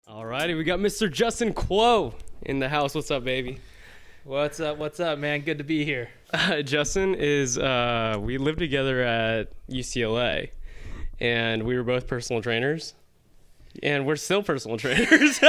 Alrighty, we got Mr. Justin Quo in the house. What's up, baby? What's up? What's up, man? Good to be here. Justin is, we lived together at UCLA, and we were both personal trainers, and we're still personal trainers. still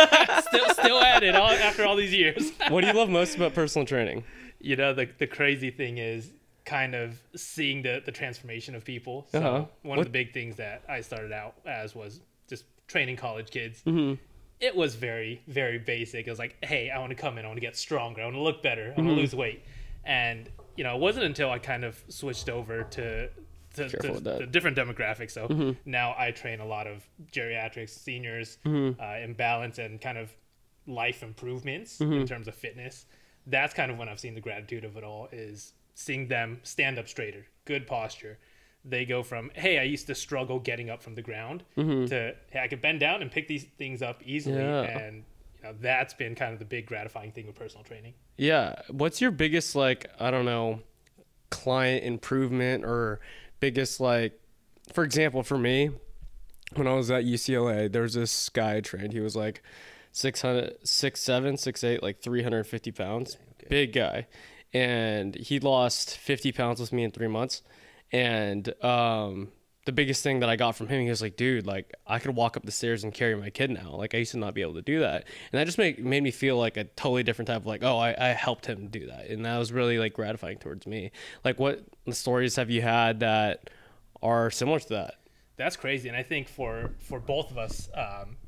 at it after all these years. What do you love most about personal training? You know, the crazy thing is kind of seeing the transformation of people. So one of the big things that I started out as was just training college kids. Mm-hmm. It was very, very basic. It was like, hey, I want to come in, I want to get stronger, I want to look better, I want to lose weight. And, you know, it wasn't until I kind of switched over to different demographics. So now I train a lot of geriatrics, seniors, imbalance, and kind of life improvements in terms of fitness. That's kind of when I've seen the gratitude of it all, is seeing them stand up straighter, good posture. They go from, hey, I used to struggle getting up from the ground to, hey, I could bend down and pick these things up easily. Yeah. And you know, that's been kind of the big gratifying thing with personal training. Yeah. What's your biggest, like, I don't know, client improvement, or biggest, like, for example, for me, when I was at UCLA, there was this guy I trained. He was like 6'7", 6'8", like 350 pounds, okay. Big guy. And he lost 50 pounds with me in 3 months. And the biggest thing that I got from him, he was like, dude, like, I could walk up the stairs and carry my kid now. Like, I used to not be able to do that. And that just made me feel like a totally different type of, like, oh, I helped him do that. And that was really, like, gratifying towards me. Like, what stories have you had that are similar to that? That's crazy. And I think for both of us,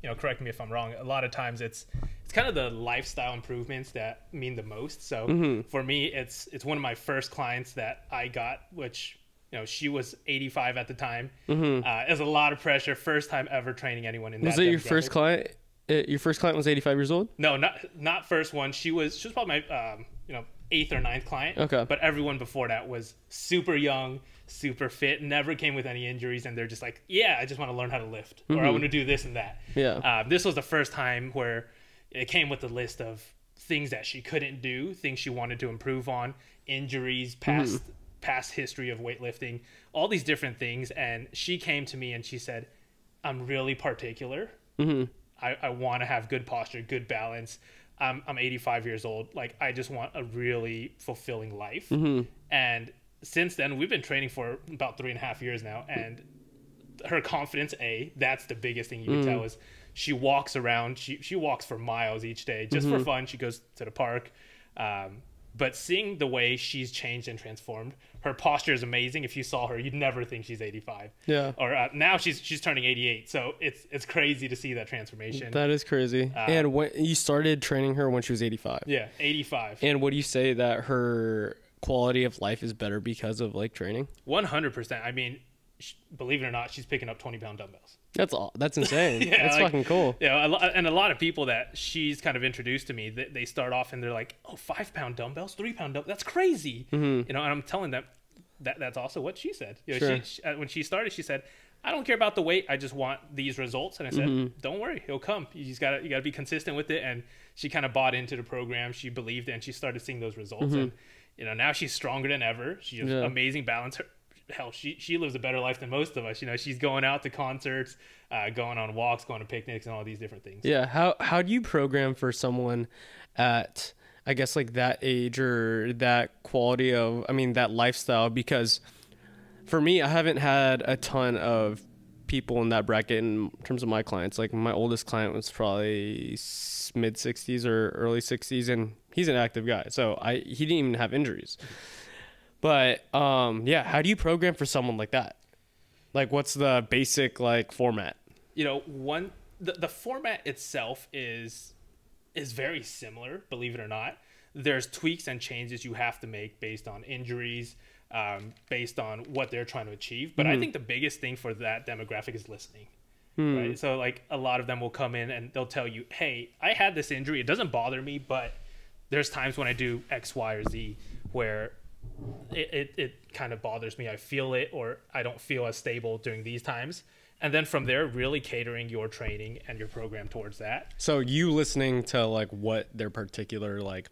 you know, correct me if I'm wrong, a lot of times it's kind of the lifestyle improvements that mean the most. So for me, it's one of my first clients that I got, which, you know, she was 85 at the time. It was a lot of pressure. First time ever training anyone in that. Was it your first client? Your first client was 85 years old? No, not first one. She was probably my you know, 8th or 9th client. Okay. But everyone before that was super young, super fit, never came with any injuries, and they're just like, yeah, I just want to learn how to lift, or I want to do this and that. Yeah. This was the first time where it came with a list of things that she couldn't do, things she wanted to improve on, injuries, past history of weightlifting, all these different things. And she came to me and she said, I'm really particular. I want to have good posture, good balance. I'm 85 years old. Like, I just want a really fulfilling life. And since then, we've been training for about 3.5 years now. And her confidence, that's the biggest thing you can tell, is she walks around. She walks for miles each day just for fun. She goes to the park. But seeing the way she's changed and transformed, her posture is amazing. If you saw her, you'd never think she's 85. Yeah. Or now she's turning 88. So it's crazy to see that transformation. That is crazy. And when you started training her when she was 85. Yeah, 85. And would you say that her quality of life is better because of, like, training? 100%. I mean, believe it or not, she's picking up 20-pound dumbbells. That's insane. Yeah, that's, like, fucking cool. Yeah, and a lot of people that she's kind of introduced to me, they start off and they're like, oh, 5-pound dumbbells, 3-pound dumbbells, that's crazy. You know, and I'm telling them that's also what she said. You know, she, when she started, she said, I don't care about the weight, I just want these results. And I said, don't worry, it'll come. You gotta be consistent with it. And she kind of bought into the program. She believed it, and she started seeing those results. And, you know, now she's stronger than ever. She has amazing balance. Hell, she lives a better life than most of us. You know, she's going out to concerts, going on walks, going to picnics, and all these different things. Yeah. How do you program for someone at, I guess, like, that age or that quality of, I mean, that lifestyle? Because for me, I haven't had a ton of people in that bracket in terms of my clients. Like, my oldest client was probably mid 60s or early 60s, and he's an active guy. So he didn't even have injuries. But, yeah, how do you program for someone like that? Like, what's the basic, like, format? You know, the format itself is very similar, believe it or not. There's tweaks and changes you have to make based on injuries, based on what they're trying to achieve. But I think the biggest thing for that demographic is listening. Right? So, like, a lot of them will come in and they'll tell you, hey, I had this injury. It doesn't bother me, but there's times when I do X, Y, or Z where it kind of bothers me. I feel it, or I don't feel as stable during these times. And then from there, really catering your training and your program towards that. So you listening to, like, what their particular, like,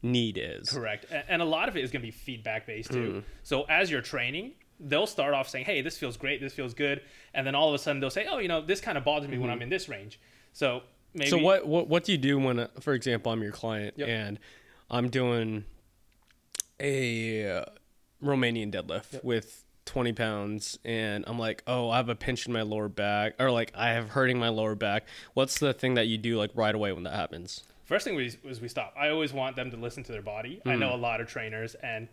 need is. Correct. And a lot of it is going to be feedback based too. So as you're training, they'll start off saying, hey, this feels great, this feels good. And then all of a sudden they'll say, oh, you know, this kind of bothers me when I'm in this range. So maybe. So what do you do when, for example, I'm your client and I'm doing a Romanian deadlift with 20 pounds and I'm like, oh, I have a pinch in my lower back, or like I have hurting my lower back. What's the thing that you do like right away when that happens? First thing we stop. I always want them to listen to their body. I know a lot of trainers, and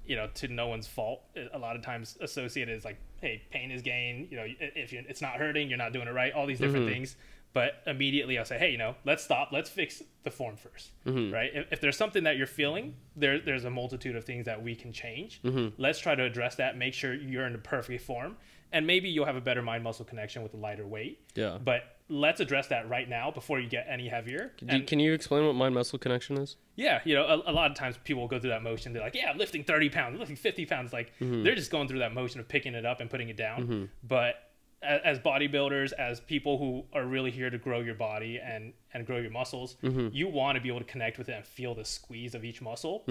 you know, to no one's fault, a lot of times associated is like, hey, pain is gain. You know, if it's not hurting, you're not doing it right. All these different things. But immediately I'll say, hey, you know, let's stop. Let's fix the form first, right? If there's something that you're feeling, there's a multitude of things that we can change. Let's try to address that. Make sure you're in the perfect form. And maybe you'll have a better mind-muscle connection with a lighter weight. Yeah. But let's address that right now before you get any heavier. Can you explain what mind-muscle connection is? Yeah. You know, a lot of times people will go through that motion. They're like, yeah, I'm lifting 30 pounds, I'm lifting 50 pounds. Like, they're just going through that motion of picking it up and putting it down. But as bodybuilders, as people who are really here to grow your body and grow your muscles, you want to be able to connect with it and feel the squeeze of each muscle.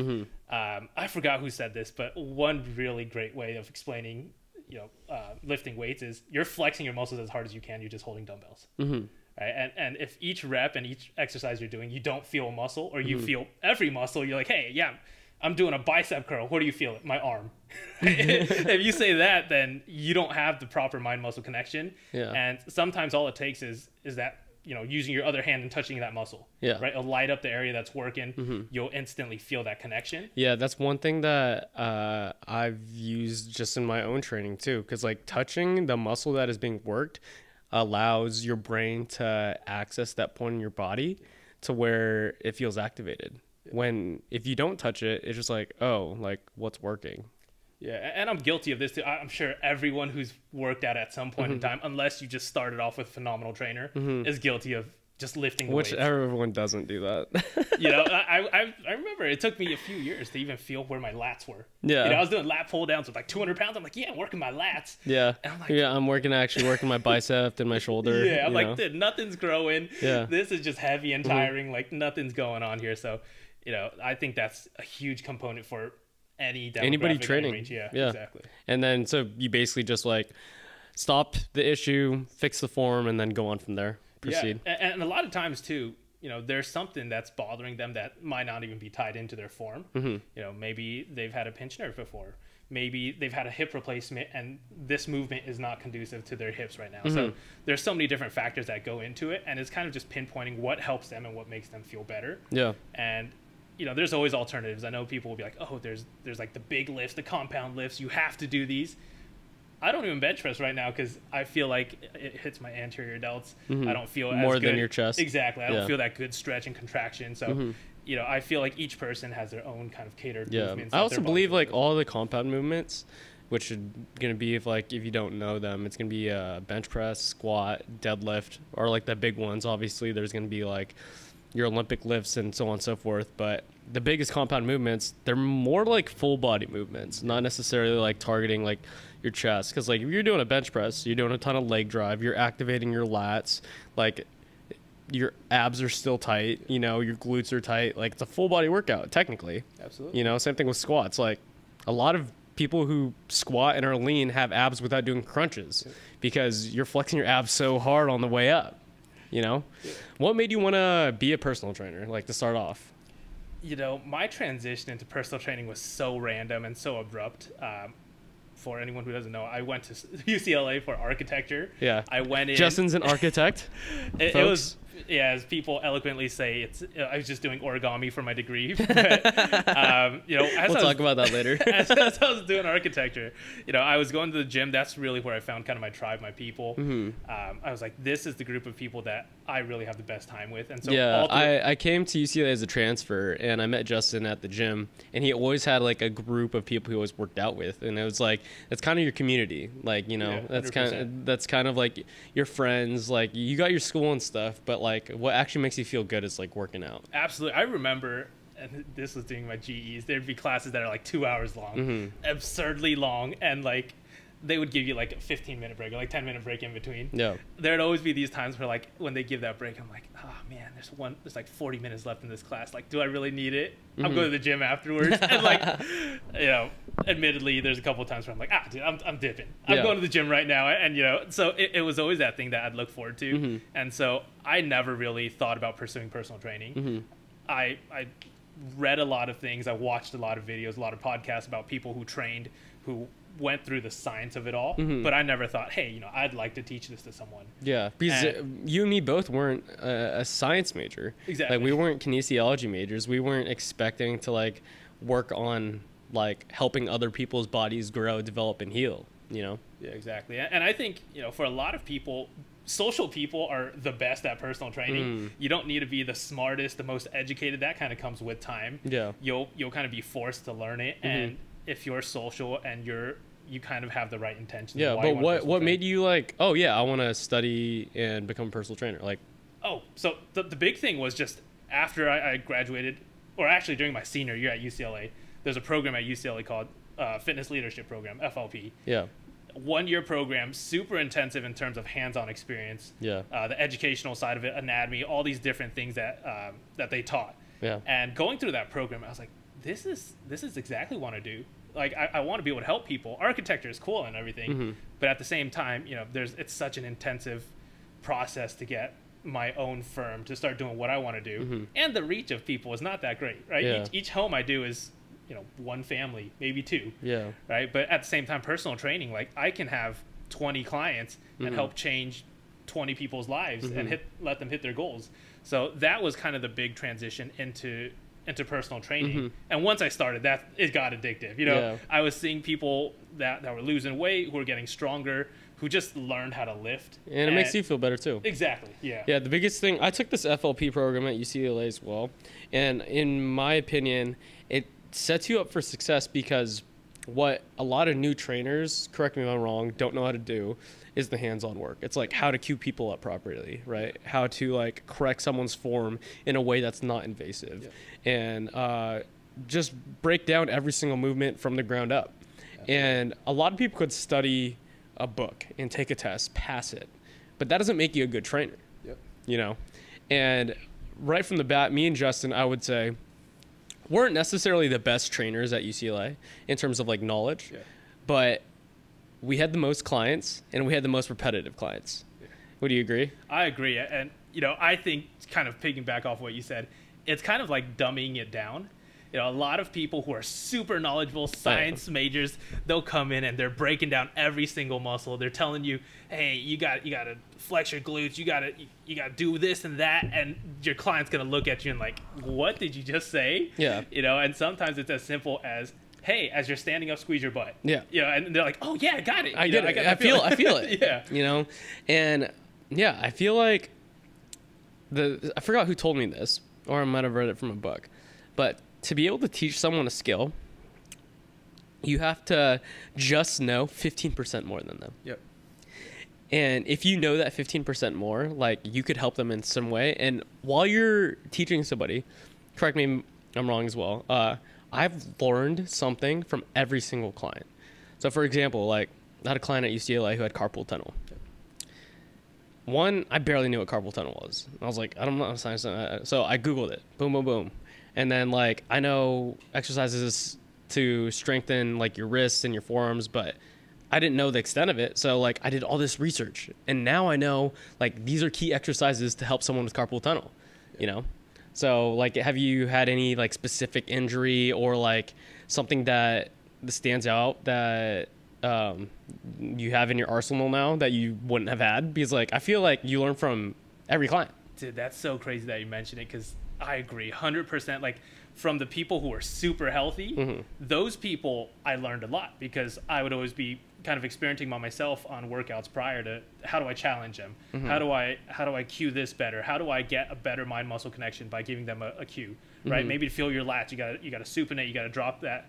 I forgot who said this, but one really great way of explaining, you know, lifting weights is you're flexing your muscles as hard as you can. You're just holding dumbbells. Right? And if each rep and each exercise you're doing, you don't feel a muscle, or you feel every muscle, you're like, hey, yeah, I'm doing a bicep curl. What do you feel? My arm. If you say that, then you don't have the proper mind-muscle connection. Yeah. And sometimes all it takes is that, you know, using your other hand and touching that muscle. Yeah. Right. It'll light up the area that's working. You'll instantly feel that connection. Yeah, that's one thing that I've used just in my own training too, because like touching the muscle that is being worked allows your brain to access that point in your body to where it feels activated. When if you don't touch it, it's just like, oh, like what's working. Yeah, and I'm guilty of this too. I'm sure everyone who's worked out at some point in time, unless you just started off with a phenomenal trainer, is guilty of just lifting the weights. Everyone doesn't do that. You know, I remember it took me a few years to even feel where my lats were. Yeah. You know, I was doing lat pull downs with like 200 pounds. I'm like, yeah, I'm working my lats. Yeah. And I'm like, yeah, I'm working my bicep and my shoulder. Yeah, I'm like, dude, nothing's growing. Yeah. This is just heavy and tiring. Like nothing's going on here. So, you know, I think that's a huge component for anybody training. Yeah, exactly. And then so you basically just like stop the issue, fix the form, and then go on from there. Proceed. Yeah, and a lot of times too, you know, there's something that's bothering them that might not even be tied into their form. You know, maybe they've had a pinched nerve before. Maybe they've had a hip replacement and this movement is not conducive to their hips right now. So there's so many different factors that go into it, and it's kind of just pinpointing what helps them and what makes them feel better. Yeah. And you know, there's always alternatives. I know people will be like, oh, there's like the big lifts, the compound lifts. You have to do these. I don't even bench press right now because I feel like it hits my anterior delts. I don't feel more as good. Than your chest. Exactly. I don't feel that good stretch and contraction. So, you know, I feel like each person has their own kind of catered movements. I also believe like all the compound movements, which are going to be if you don't know them, it's going to be bench press, squat, deadlift, or like the big ones. Obviously, there's going to be like your Olympic lifts and so on and so forth. But the biggest compound movements, they're more like full body movements, not necessarily like targeting like your chest. Because like if you're doing a bench press, you're doing a ton of leg drive, you're activating your lats, like your abs are still tight, you know, your glutes are tight. Like it's a full body workout technically. Absolutely. You know, same thing with squats. Like a lot of people who squat and are lean have abs without doing crunches because you're flexing your abs so hard on the way up. You know, what made you want to be a personal trainer, like to start off? You know, my transition into personal training was so random and so abrupt. For anyone who doesn't know, I went to UCLA for architecture. Yeah. I went in. Justin's an architect. It was, yeah, as people eloquently say, I was just doing origami for my degree. But, you know, we'll talk about that later. as I was doing architecture, you know, I was going to the gym. That's really where I found kind of my tribe, my people. I was like, this is the group of people that I really have the best time with. And so I came to UCLA as a transfer, and I met Justin at the gym, and he always had like a group of people he always worked out with, and it was like it's kind of your community, like, you know, that's kind of like your friends. Like you got your school and stuff, but like what actually makes you feel good is like working out. Absolutely. I remember, and this was doing my GEs, there'd be classes that are like 2 hours long, absurdly long, and like they would give you like a 15-minute break or like 10-minute break in between. Yeah. There'd always be these times where like when they give that break, I'm like, oh man, there's like 40 minutes left in this class. Like, do I really need it? I'm going to the gym afterwards. And like, you know, admittedly, there's a couple of times where I'm like, dude, I'm dipping. I'm going to the gym right now. And, you know, so it was always that thing that I'd look forward to. And so I never really thought about pursuing personal training. I read a lot of things. I watched a lot of videos, a lot of podcasts about people who trained, who went through the science of it all, but I never thought, hey, you know, I'd like to teach this to someone. Yeah, because you and me both weren't a science major. Exactly. Like, we weren't kinesiology majors. We weren't expecting to like work on like helping other people's bodies grow, develop, and heal, you know? Yeah, exactly. And I think, you know, for a lot of people, social people are the best at personal training. You don't need to be the smartest, the most educated. That kind of comes with time. Yeah. You'll kind of be forced to learn it. And if you're social and you kind of have the right intentions. Yeah, but what made you like, oh yeah, I want to study and become a personal trainer? Like, so the big thing was just after I graduated, or actually during my senior year at UCLA, there's a program at UCLA called Fitness Leadership Program, FLP. Yeah. 1-year program, super intensive in terms of hands-on experience. Yeah. The educational side of it, anatomy, all these different things that they taught. Yeah. And going through that program, I was like, this is exactly what I want to do. Like, I want to be able to help people. Architecture is cool and everything, but at the same time, you know, it's such an intensive process to get my own firm to start doing what I want to do. And the reach of people is not that great, right? Yeah. Each home I do is, you know, 1 family, maybe 2. Yeah. Right. But at the same time, personal training, like, I can have 20 clients and help change 20 people's lives and let them hit their goals. So that was kind of the big transition into personal training. And once I started that, it got addictive. You know, I was seeing people that were losing weight, who were getting stronger, who just learned how to lift. And it makes you feel better too. Exactly. Yeah. Yeah. The biggest thing, I took this FLP program at UCLA as well. And in my opinion, it sets you up for success, because what a lot of new trainers, correct me if I'm wrong, don't know how to do is the hands-on work. It's like how to cue people up properly, right? How to like correct someone's form in a way that's not invasive. Yeah. And just break down every single movement from the ground up. Absolutely. And a lot of people could study a book and take a test, pass it, but that doesn't make you a good trainer. Yep. You know? And right from the bat, me and Justin, I would say, weren't necessarily the best trainers at UCLA in terms of like knowledge, but we had the most clients and we had the most repetitive clients. Yeah. Would you agree? I agree. And, you know, I think, kind of piggyback off what you said, it's kind of like dumbing it down. You know, a lot of people who are super knowledgeable science majors, they'll come in and they're breaking down every single muscle. They're telling you, hey, you got to flex your glutes, you got to do this and that, and your client's going to look at you and like, what did you just say? Yeah. You know, and sometimes it's as simple as, hey, as you're standing up, squeeze your butt. Yeah. You know, and they're like, oh yeah, I got it. I feel it. Yeah. You know, and yeah, I feel like I forgot who told me this, or I might have read it from a book, but to be able to teach someone a skill, you have to just know 15% more than them. Yep. And if you know that 15% more, like, you could help them in some way. And while you're teaching somebody, correct me if I'm wrong as well, I've learned something from every single client. So for example, like, I had a client at UCLA who had carpal tunnel. One, I barely knew what carpal tunnel was. I was like, I don't know science. So I Googled it. Boom, boom, boom. And then, like, I know exercises to strengthen, like, your wrists and your forearms, but I didn't know the extent of it. So, like, I did all this research. And now I know, like, these are key exercises to help someone with carpal tunnel, you know? So, like, have you had any, like, specific injury or, like, something that stands out that you have in your arsenal now that you wouldn't have had? Because, like, I feel like you learn from every client. Dude, that's so crazy that you mentioned it, because I agree 100%. Like, from the people who are super healthy, those people, I learned a lot, because I would always be kind of experimenting by myself on workouts prior to, how do I challenge them? How do I cue this better? How do I get a better mind muscle connection by giving them a cue, right? Maybe to feel your lats, you got to supinate, you got to drop that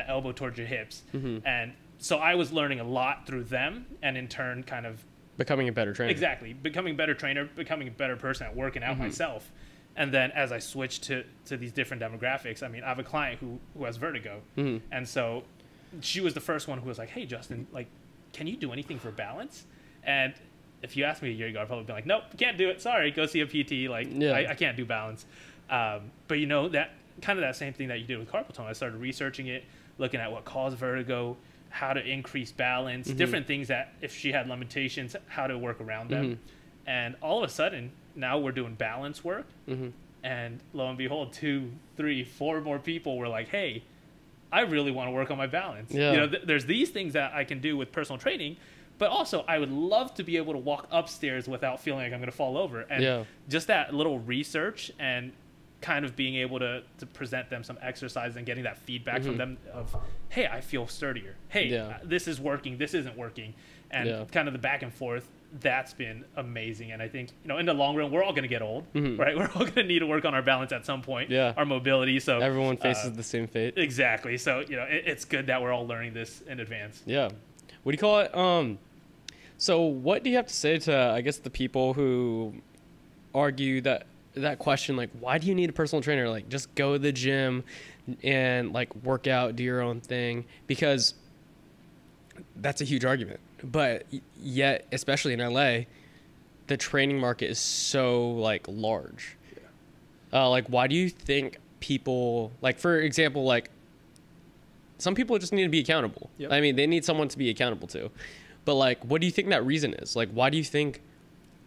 elbow towards your hips. And so I was learning a lot through them, and in turn kind of becoming a better trainer. Exactly. Becoming a better trainer, becoming a better person at working out myself. And then as I switched to these different demographics, I mean, I have a client who has vertigo. And so she was the first one who was like, hey, Justin, like, can you do anything for balance? And if you asked me a year ago, I'd probably be like, nope, can't do it. Sorry, go see a PT. Like, I can't do balance. But you know, that kind of that same thing that you did with carpal tunnel. I started researching it, looking at what caused vertigo, how to increase balance, different things that if she had limitations, how to work around them. And all of a sudden, now we're doing balance work. And lo and behold, 2, 3, 4 more people were like, hey, I really want to work on my balance. You know, there's these things that I can do with personal training, but also I would love to be able to walk upstairs without feeling like I'm going to fall over. And just that little research and kind of being able to present them some exercise and getting that feedback from them of, hey, I feel sturdier. Hey, this is working. This isn't working. And kind of the back and forth, that's been amazing. And I think, you know, in the long run, we're all going to get old, right? We're all going to need to work on our balance at some point, our mobility. So everyone faces the same fate. Exactly. So, you know, it's good that we're all learning this in advance. Yeah. What do you call it? So what do you have to say to, I guess, the people who argue that question, like, why do you need a personal trainer? Like, just go to the gym and like work out, do your own thing, because that's a huge argument. But yet, especially in LA, the training market is so like large. Like, why do you think people, like, for example, like, some people just need to be accountable. I mean, they need someone to be accountable to. But like, what do you think that reason is? Like, why do you think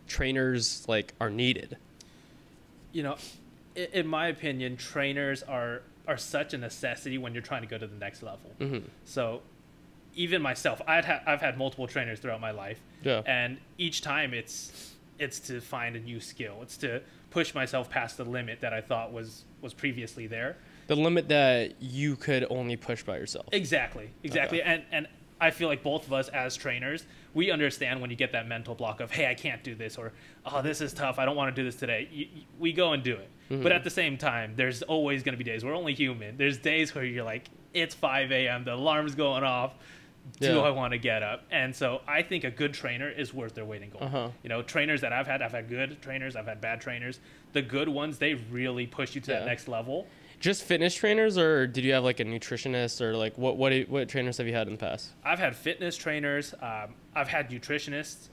trainers like are needed? You know, in my opinion, trainers are such a necessity when you're trying to go to the next level. So even myself, I've had multiple trainers throughout my life. And each time it's to find a new skill. It's to push myself past the limit that I thought was previously there. The limit that you could only push by yourself. Exactly. And I feel like both of us as trainers, we understand when you get that mental block of, hey, I can't do this, or, oh, this is tough, I don't want to do this today. We go and do it. But at the same time, there's always going to be days, we're only human. There's days where you're like, it's 5 a.m., the alarm's going off. Do I want to get up? And so I think a good trainer is worth their weight in gold. You know, trainers that I've had good trainers, I've had bad trainers. The good ones, they really push you to that next level. Just fitness trainers, or did you have like a nutritionist, or like what trainers have you had in the past? I've had fitness trainers. I've had nutritionists,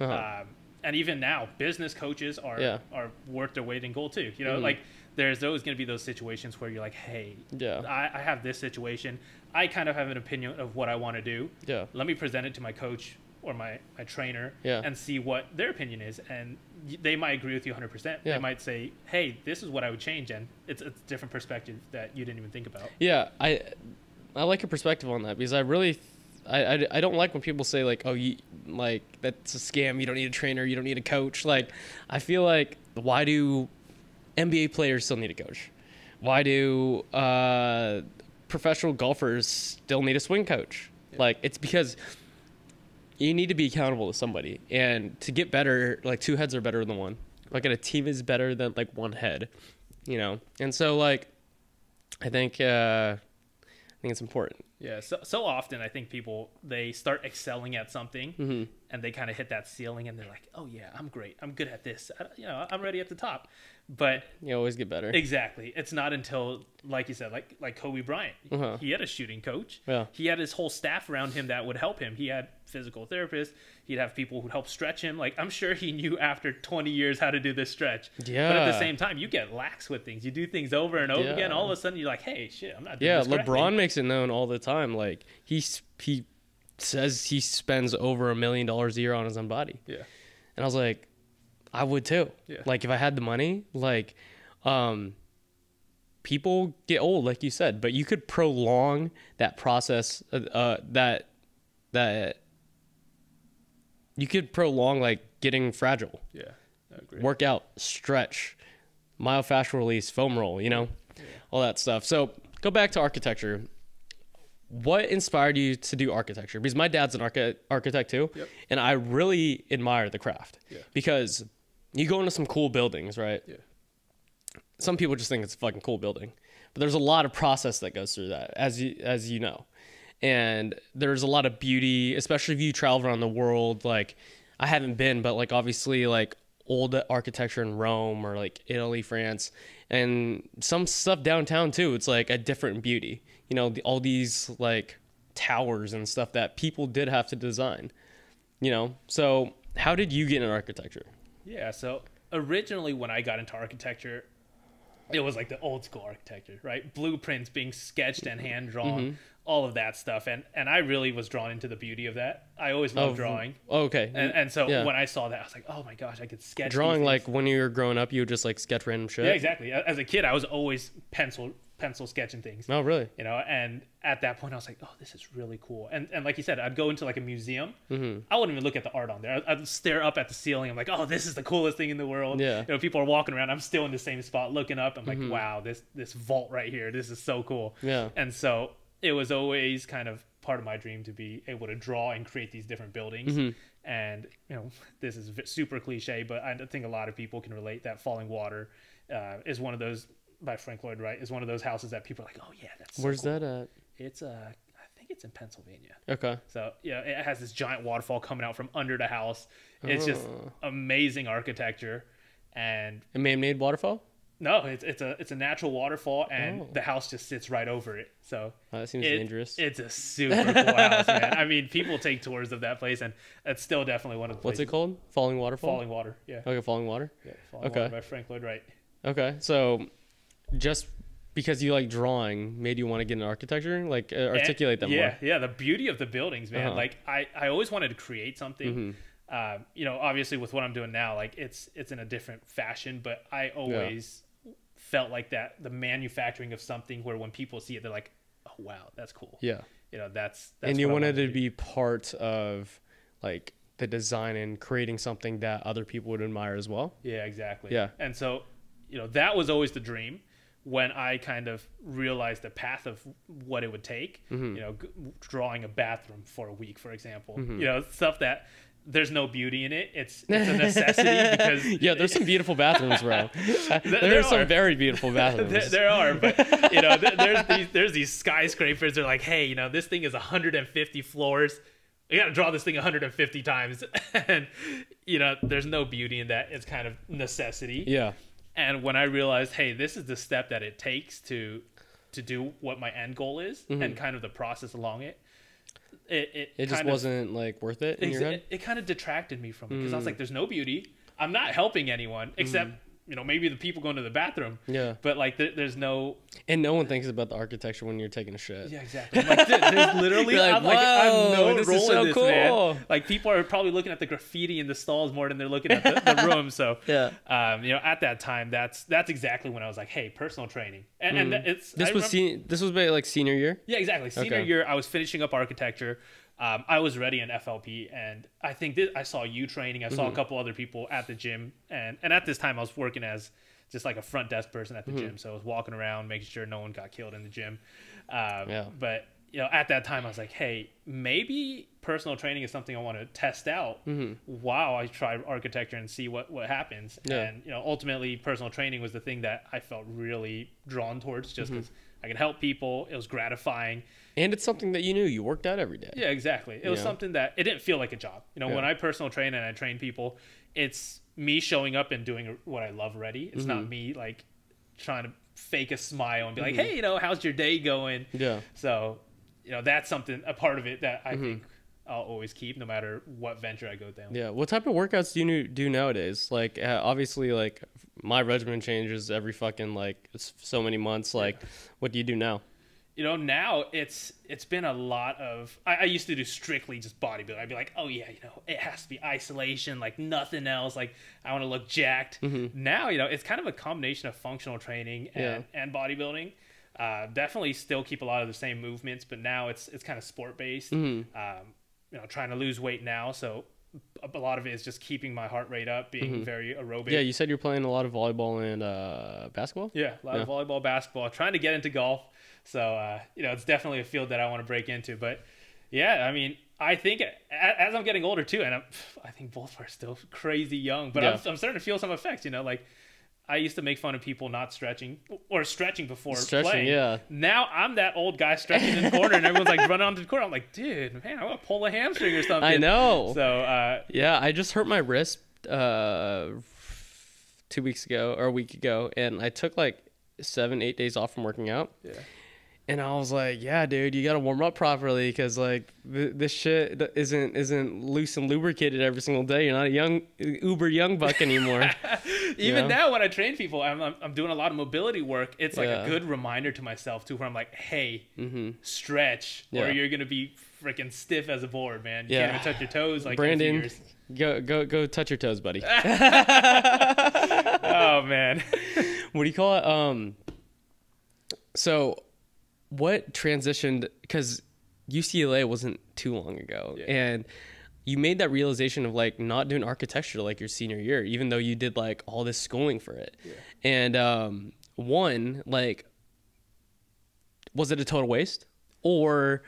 and even now, business coaches are worth their weight in gold too. You know, like there's always going to be those situations where you're like, hey, I have this situation. I kind of have an opinion of what I want to do. Let me present it to my coach or my trainer and see what their opinion is. And they might agree with you 100%. They might say, hey, this is what I would change. And it's a different perspective that you didn't even think about. Yeah, I like your perspective on that, because I really, I don't like when people say like, oh, like that's a scam. You don't need a trainer. You don't need a coach. Like, I feel like, why do NBA players still need a coach? Why do professional golfers still need a swing coach? Like, it's because you need to be accountable to somebody, and to get better, like 2 heads are better than 1. Like, a team is better than like 1 head, you know? And so like, I think it's important. Yeah. So often I think people, they start excelling at something and they kind of hit that ceiling and they're like, oh yeah, I'm great. I'm good at this. You know, I'm ready at the top. But you always get better. Exactly. It's not until, like you said, like Kobe Bryant, he had a shooting coach. He had his whole staff around him that would help him. He had physical therapists. He'd have people who'd help stretch him. Like, I'm sure he knew after 20 years how to do this stretch. But at the same time, you get lax with things. You do things over and over again. All of a sudden, you're like, hey, shit, I'm not doing this correctly. LeBron makes it known all the time. Like, he says he spends over $1 million a year on his own body. And I was like, I would too. Like, if I had the money, like, people get old, like you said, but you could prolong that process, that you could prolong like getting fragile. I agree. Work out, stretch, myofascial release, foam roll, you know, all that stuff. So go back to architecture. What inspired you to do architecture? Because my dad's an architect too, and I really admire the craft because you go into some cool buildings, right? Some people just think it's a fucking cool building, but there's a lot of process that goes through that, as you know. And there's a lot of beauty, especially if you travel around the world. Like, I haven't been, but like obviously like old architecture in Rome or like Italy, France, and some stuff downtown too. It's like a different beauty, you know, all these like towers and stuff that people did have to design, you know? So how did you get into architecture? Yeah, so originally when I got into architecture, it was like the old school architecture, right? Blueprints being sketched and hand drawn, all of that stuff. And I really was drawn into the beauty of that. I always loved drawing. Okay. And so when I saw that, I was like, oh my gosh, I could sketch drawing. Like when you were growing up, you would just like sketch random shit. Yeah, exactly. As a kid, I was always pencil sketching things. Oh, really? You know, and at that point I was like, oh, this is really cool. And like you said, I'd go into like a museum. I wouldn't even look at the art on there. I'd stare up at the ceiling. I'm like, oh, this is the coolest thing in the world. Yeah. You know, people are walking around. I'm still in the same spot looking up. I'm like, wow, this vault right here, this is so cool. Yeah. And so it was always kind of part of my dream to be able to draw and create these different buildings. And, you know, this is super cliche, but I think a lot of people can relate that Falling Water is one of those, by Frank Lloyd Wright, is one of those houses that people are like, oh yeah, that's so Where's cool. that at? It's I think it's in Pennsylvania. Okay. So yeah, it has this giant waterfall coming out from under the house. It's just amazing architecture. And a man-made waterfall? No, it's a natural waterfall, and the house just sits right over it. So that seems dangerous. It's a super cool house, man. I mean, people take tours of that place, and it's still definitely one of the places. What's it called? Falling Waterfall? Falling Water, yeah. Okay, Falling Water? Yeah, Falling Water by Frank Lloyd Wright. Okay, so just because you like drawing made you want to get into architecture? Like, articulate them more. Yeah, the beauty of the buildings, man. Like, I always wanted to create something. You know, obviously with what I'm doing now, like, it's in a different fashion, but I always felt like that, the manufacturing of something where when people see it, they're like, oh, wow, that's cool. Yeah. You know, that's and you wanted to be part of, like, the design and creating something that other people would admire as well. Yeah, exactly. Yeah. And so, you know, that was always the dream. When I kind of realized the path of what it would take, you know, drawing a bathroom for a week, for example, you know, stuff that there's no beauty in it. It's a necessity because yeah, there's some beautiful bathrooms, bro. There's some very beautiful bathrooms. There are, but you know, there's these skyscrapers. They're like, hey, you know, this thing is 150 floors. You got to draw this thing 150 times, and you know, there's no beauty in that. It's kind of necessity. Yeah. And when I realized, hey, this is the step that it takes to do what my end goal is, and kind of the process along it, it just wasn't like worth it in your head. It kind of detracted me from it because I was like, there's no beauty. I'm not helping anyone except you know, maybe the people going to the bathroom. Yeah. But like, there's no. And no one thinks about the architecture when you're taking a shit. Yeah, exactly. I'm like, there's literally, like, I'm like, I'm no this role is so in this, cool. man. Like, people are probably looking at the graffiti in the stalls more than they're looking at the room. So, yeah. You know, at that time, that's exactly when I was like, hey, personal training, and this was like senior year. Yeah, exactly. Senior year, I was finishing up architecture. I was ready in FLP, and I think I saw you training. I saw a couple other people at the gym, and at this time I was working as just like a front desk person at the gym. So I was walking around, making sure no one got killed in the gym. But you know, at that time I was like, hey, maybe personal training is something I want to test out while I try architecture and see what happens. And you know, ultimately personal training was the thing that I felt really drawn towards, just because I could help people. It was gratifying. And it's something that you knew you worked out every day. Yeah, exactly. It was something that it didn't feel like a job. You know, when I personal train and I train people, it's me showing up and doing what I love already. It's not me like trying to fake a smile and be like, hey, you know, how's your day going? Yeah. So, you know, that's a part of it that I think I'll always keep no matter what venture I go down. Yeah. What type of workouts do you do nowadays? Like, obviously, like my regimen changes every fucking like so many months. Like, what do you do now? You know, now it's been a lot of. I used to do strictly just bodybuilding. I'd be like, oh yeah, you know, it has to be isolation, like nothing else. Like I want to look jacked. Now, you know, it's kind of a combination of functional training and bodybuilding. Definitely still keep a lot of the same movements, but now it's kind of sport based. You know, trying to lose weight now, so a lot of it is just keeping my heart rate up, being very aerobic. Yeah, you said you're playing a lot of volleyball and basketball? Yeah, a lot of volleyball, basketball, trying to get into golf. So, you know, it's definitely a field that I want to break into. But, yeah, I mean, I think as I'm getting older, too, and I think both are still crazy young, but I'm starting to feel some effects, you know, like I used to make fun of people not stretching or stretching before playing. Yeah. Now I'm that old guy stretching in the corner and everyone's like running onto the court. I'm like, dude, man, I want to pull a hamstring or something. I know. So, yeah, I just hurt my wrist 2 weeks ago or a week ago, and I took like 7-8 days off from working out. Yeah. And I was like, yeah, dude, you got to warm up properly because like this shit isn't loose and lubricated every single day. You're not a uber young buck anymore. Even now when I train people, I'm doing a lot of mobility work. It's like a good reminder to myself too, where I'm like, hey, stretch, or you're going to be freaking stiff as a board, man. You can't even touch your toes. Like Brandon, go touch your toes, buddy. Oh, man. What do you call it? So what transitioned, because UCLA wasn't too long ago, and you made that realization of like not doing architecture like your senior year, even though you did like all this schooling for it. And one, like, was it a total waste, or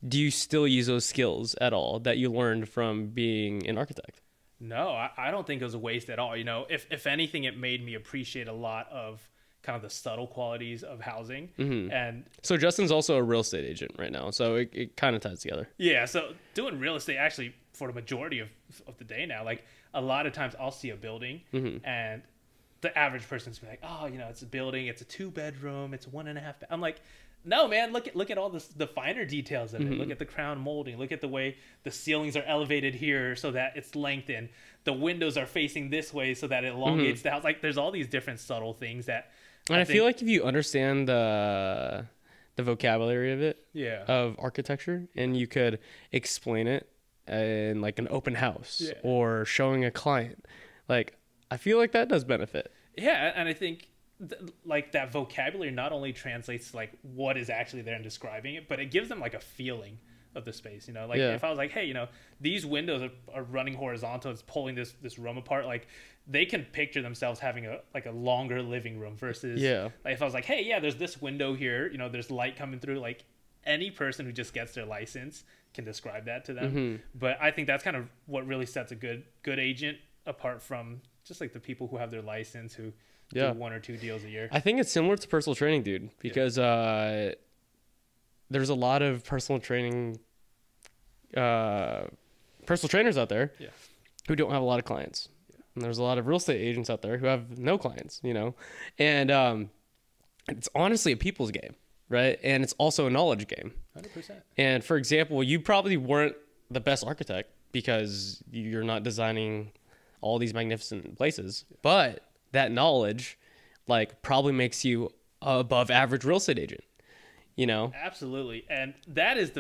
do you still use those skills at all that you learned from being an architect? No, I don't think it was a waste at all. You know, if anything, it made me appreciate a lot of kind of the subtle qualities of housing. And so Justin's also a real estate agent right now, so it kind of ties together. Yeah, so doing real estate actually for the majority of the day now, like a lot of times I'll see a building and the average person's like, oh, you know, it's a building, it's a 2-bedroom, it's a 1.5. I'm like, no, man, look at all the finer details of it. Look at the crown molding. Look at the way the ceilings are elevated here so that it's lengthened. The windows are facing this way so that it elongates the house. Like, there's all these different subtle things that. And I feel like if you understand the vocabulary of it, of architecture, and you could explain it in like an open house or showing a client, like, I feel like that does benefit. Yeah, and I think like that vocabulary not only translates to like what is actually there and describing it, but it gives them like a feeling of the space, you know, like if I was like, hey, you know, these windows are running horizontal, it's pulling this room apart, like they can picture themselves having a longer living room versus like if I was like, hey, yeah, there's this window here, you know, there's light coming through, like any person who just gets their license can describe that to them. But I think that's kind of what really sets a good agent apart from just like the people who have their license who do 1 or 2 deals a year. I think it's similar to personal training, dude, because there's a lot of personal training personal trainers out there who don't have a lot of clients. And there's a lot of real estate agents out there who have no clients, you know, and it's honestly a people's game, right? And it's also a knowledge game. 100%. And for example, you probably weren't the best architect because you're not designing all these magnificent places, but that knowledge like probably makes you above average real estate agent, you know? Absolutely. And that is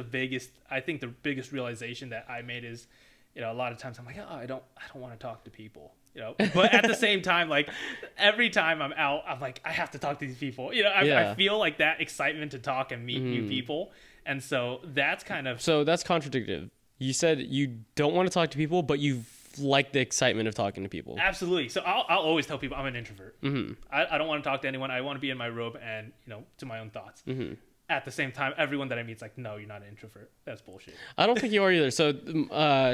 I think the biggest realization that I made is, you know, a lot of times I'm like, oh, I don't want to talk to people, you know, but at the same time, like every time I'm out, I'm like, I have to talk to these people, you know, I feel like that excitement to talk and meet new people. And so that's contradictive. You said you don't want to talk to people, but you like the excitement of talking to people. Absolutely. So I'll always tell people I'm an introvert. I don't want to talk to anyone. I want to be in my room and, you know, to my own thoughts. At the same time, everyone that I meet is like, no, you're not an introvert. That's bullshit. I don't think you are either. So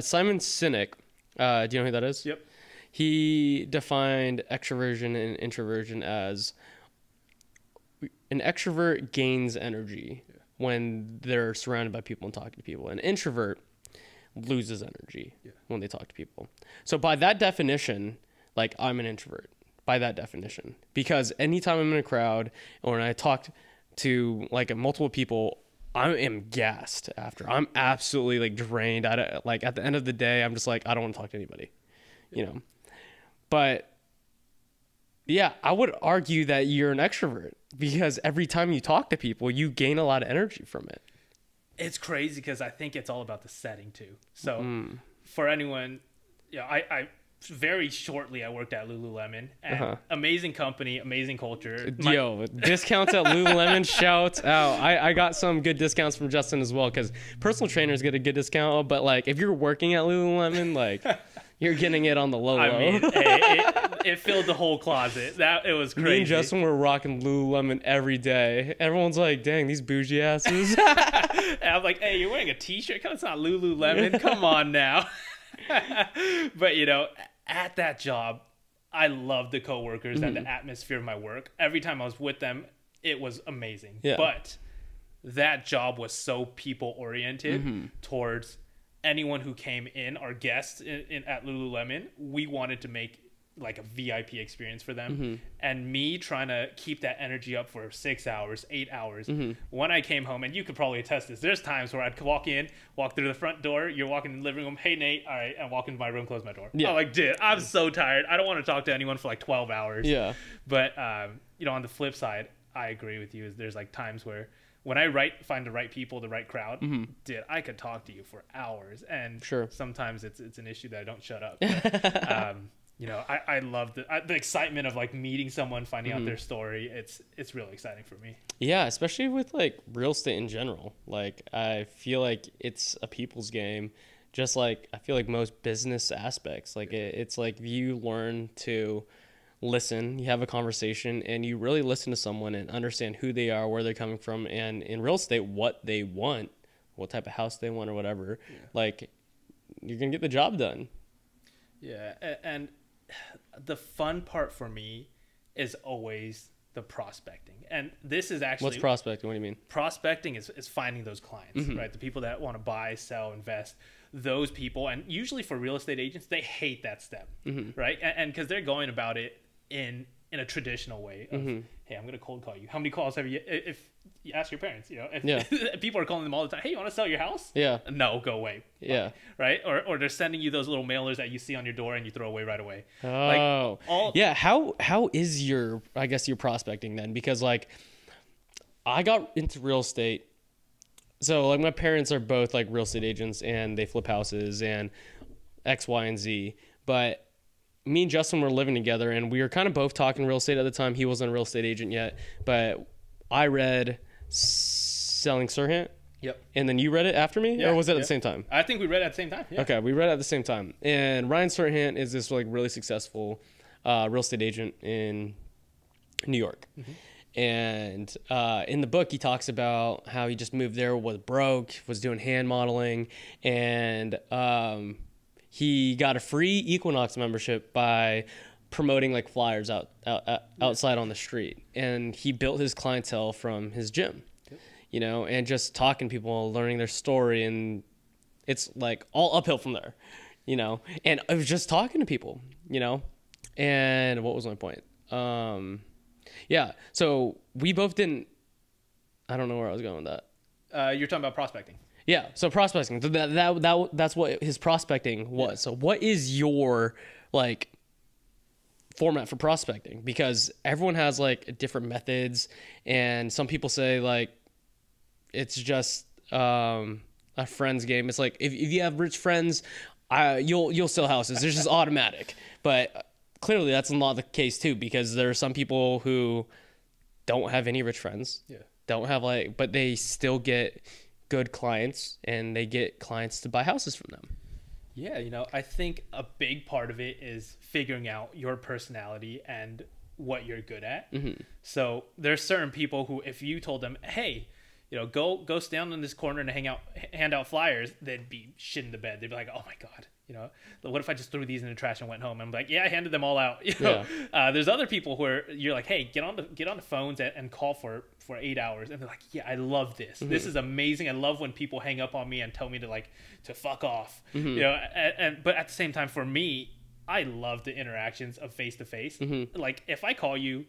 Simon Sinek, do you know who that is? Yep. He defined extroversion and introversion as an extrovert gains energy when they're surrounded by people and talking to people. An introvert loses energy when they talk to people. So by that definition, like I'm an introvert by that definition, because anytime I'm in a crowd or when I talk to like multiple people, I am gassed after. I'm absolutely like drained. Like at the end of the day, I'm just like, I don't want to talk to anybody, you know? But yeah, I would argue that you're an extrovert because every time you talk to people, you gain a lot of energy from it. It's crazy because I think it's all about the setting too. So for anyone, you know, I very shortly I worked at Lululemon, and amazing company, amazing culture. Discounts at Lululemon, shout out. I got some good discounts from Justin as well because personal trainers get a good discount, but like if you're working at Lululemon, like you're getting it on the low. I mean, hey, it filled the whole closet. It was crazy. Me and Justin were rocking Lululemon every day. Everyone's like, dang, these bougie asses. And I'm like, hey, you're wearing a t-shirt? It's not Lululemon. Come on now. But, you know, at that job, I loved the coworkers and the atmosphere of my work. Every time I was with them, it was amazing. Yeah. But that job was so people-oriented towards anyone who came in, our guests at Lululemon. We wanted to make like a VIP experience for them. And me trying to keep that energy up for 6 hours, 8 hours. When I came home, and you could probably attest this, there's times where I'd walk through the front door, you're walking in the living room, hey Nate, all right, and walk into my room, close my door. I'm like, dude, I'm so tired. I don't want to talk to anyone for like 12 hours. But you know, on the flip side, I agree with you. Is there's like times where when I find the right people, the right crowd, dude, I could talk to you for hours. And sometimes it's an issue that I don't shut up. But, you know, I love the excitement of like meeting someone, finding out their story. It's really exciting for me. Yeah, especially with like real estate in general. Like I feel like it's a people's game, just like I feel like most business aspects. Like it's like you learn to listen, you have a conversation, and you really listen to someone and understand who they are, where they're coming from, and in real estate, what they want, what type of house they want or whatever. Like you're gonna get the job done. Yeah, and the fun part for me is always the prospecting. And this is actually... What's prospecting? What do you mean? Prospecting is finding those clients, right? The people that want to buy, sell, invest, those people. And usually for real estate agents, they hate that step, right? And because they're going about it in a traditional way of, hey, I'm going to cold call you. How many calls have you... If you ask your parents, you know, if people are calling them all the time, hey, you want to sell your house? No, go away. Right? Or they're sending you those little mailers that you see on your door and you throw away right away. How is your, I guess, your prospecting then? Because like I got into real estate. So like my parents are both like real estate agents and they flip houses and X, Y, and Z. But me and Justin were living together and we were kind of both talking real estate at the time. He wasn't a real estate agent yet, but I read Selling Sirhan. And then you read it after me? Or was it at the same time? I think we read it at the same time. Okay, we read it at the same time. And Ryan Sirhan is this like really successful real estate agent in New York. And in the book, he talks about how he just moved there, was broke, was doing hand modeling, and he got a free Equinox membership by promoting like flyers outside on the street. And he built his clientele from his gym, you know, and just talking to people, learning their story. And it's like all uphill from there, you know, and I was just talking to people, you know, and what was my point? So we both didn't, I don't know where I was going with that. You're talking about prospecting. Yeah. So prospecting, that's what his prospecting was. So what is your like format for prospecting? Because everyone has like different methods, and some people say like it's just a friend's game. It's like if you have rich friends, you'll sell houses. It's just automatic. But clearly that's not the case too, because there are some people who don't have any rich friends. Don't have like, but they still get good clients, and they get clients to buy houses from them. Yeah, you know, I think a big part of it is figuring out your personality and what you're good at. So there's certain people who, if you told them, hey, you know, go stand in this corner and hand out flyers, they'd be shit in the bed. They'd be like, oh my God, you know, what if I just threw these in the trash and went home? And I'm like, yeah, I handed them all out. You know, there's other people where you're like, hey, get on the phones and call for 8 hours, and they're like, yeah, I love this. This is amazing. I love when people hang up on me and tell me to fuck off. You know, but at the same time, for me, I love the interactions of face to face. Like if I call you,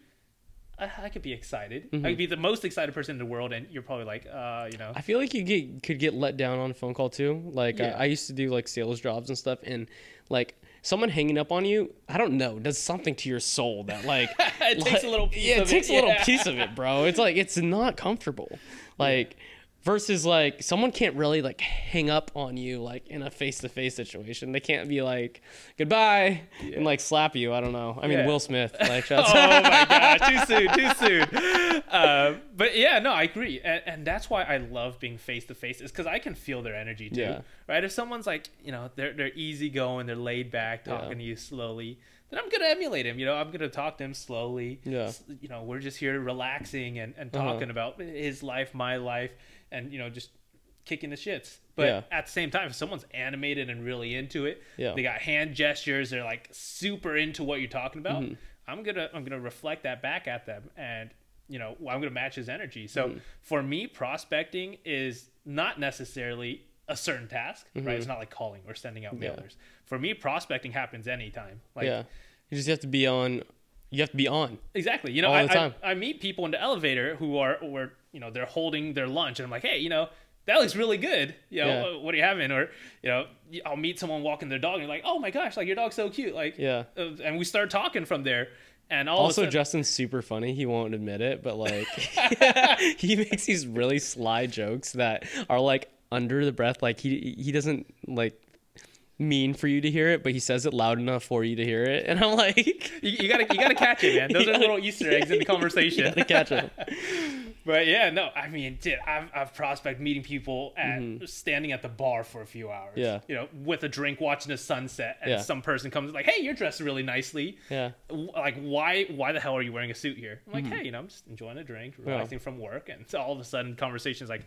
I could be excited. I could be the most excited person in the world, and you're probably like, you know. I feel like you could get let down on a phone call too. Like I used to do like sales jobs and stuff, and like someone hanging up on you, I don't know, does something to your soul that like it takes a little piece of it. It takes a little piece of it, bro. It's like it's not comfortable. Like versus like someone can't really like hang up on you like in a face-to-face situation. They can't be like goodbye and like slap you. I don't know. I mean Will Smith. Like oh my God, too soon. But yeah, no, I agree, and that's why I love being face-to-face, is because I can feel their energy too. Right? If someone's like, you know, they're easygoing, they're laid back, talking to you slowly, then I'm gonna emulate him. You know, I'm gonna talk to him slowly. You know, we're just here relaxing and talking about his life, my life, and you know, just kicking the shits. But at the same time, if someone's animated and really into it, they got hand gestures, they're like super into what you're talking about, I'm gonna reflect that back at them, and you know, I'm gonna match his energy. So for me, prospecting is not necessarily a certain task, right? It's not like calling or sending out mailers. For me, prospecting happens anytime. Like You just have to be on. You have to be on. Exactly. You know, all the time. I meet people in the elevator who are, you know, they're holding their lunch, and I'm like, hey, you know, that looks really good. You know, what are you having? Or, you know, I'll meet someone walking their dog, and like, oh my gosh, like your dog's so cute. Like, and we start talking from there. And also, Justin's super funny. He won't admit it, but like, he makes these really sly jokes that are like under the breath. Like he doesn't like mean for you to hear it, but he says it loud enough for you to hear it. And I'm like, you gotta catch it, man. Those are little Easter eggs in the conversation. You gotta catch it. But yeah, no, I mean, dude, I've prospect meeting people at standing at the bar for a few hours. Yeah. You know, with a drink, watching the sunset, and some person comes like, "Hey, you're dressed really nicely." Yeah. Like, why the hell are you wearing a suit here? I'm like, hey, you know, I'm just enjoying a drink, relaxing from work, and so all of a sudden, conversation's like,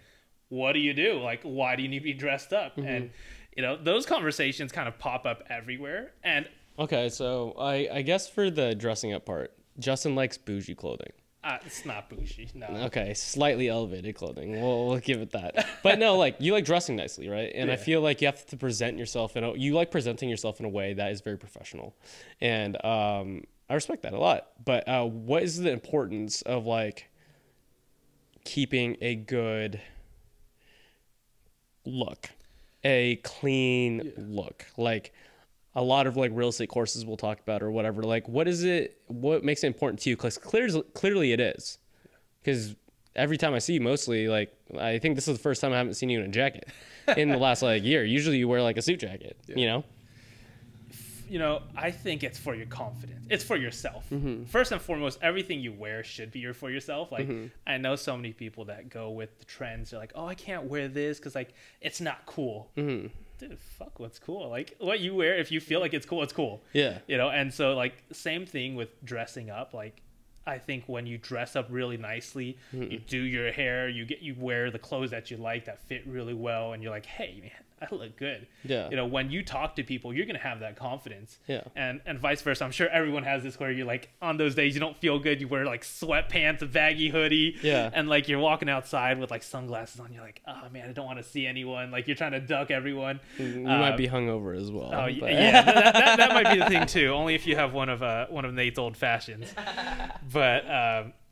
what do you do? Like, why do you need to be dressed up? And you know, those conversations kind of pop up everywhere. And okay, so I guess for the dressing up part, Justin likes bougie clothing. It's not bougie, no. Okay, slightly elevated clothing. We'll give it that. But no, like you like dressing nicely, right? And I feel like you have to present yourself you like presenting yourself in a way that is very professional, and I respect that a lot. But what is the importance of like keeping a good look, a clean look, like? A lot of like real estate courses we'll talk about or whatever. Like, what makes it important to you? Because clearly it is. Because every time I see you, mostly, like, I think this is the first time I haven't seen you in a jacket in the last like year. Usually you wear like a suit jacket, you know? You know, I think it's for your confidence. It's for yourself. First and foremost, everything you wear should be for yourself. Like, I know so many people that go with the trends. They're like, oh, I can't wear this because like it's not cool. Dude, fuck what's cool. Like, what you wear, if you feel like it's cool, it's cool. Yeah. You know, and so like same thing with dressing up. Like, I think when you dress up really nicely, you do your hair, you wear the clothes that you like that fit really well, and you're like, hey man, I look good. Yeah. You know, when you talk to people, you're gonna have that confidence. Yeah. And vice versa. I'm sure everyone has this where you're like on those days you don't feel good, you wear like sweatpants, a baggy hoodie. Yeah. And like you're walking outside with like sunglasses on, you're like, oh man, I don't want to see anyone. Like you're trying to duck everyone. You might be hungover as well. Oh yeah, that might be the thing too. Only if you have one of Nate's old fashions. But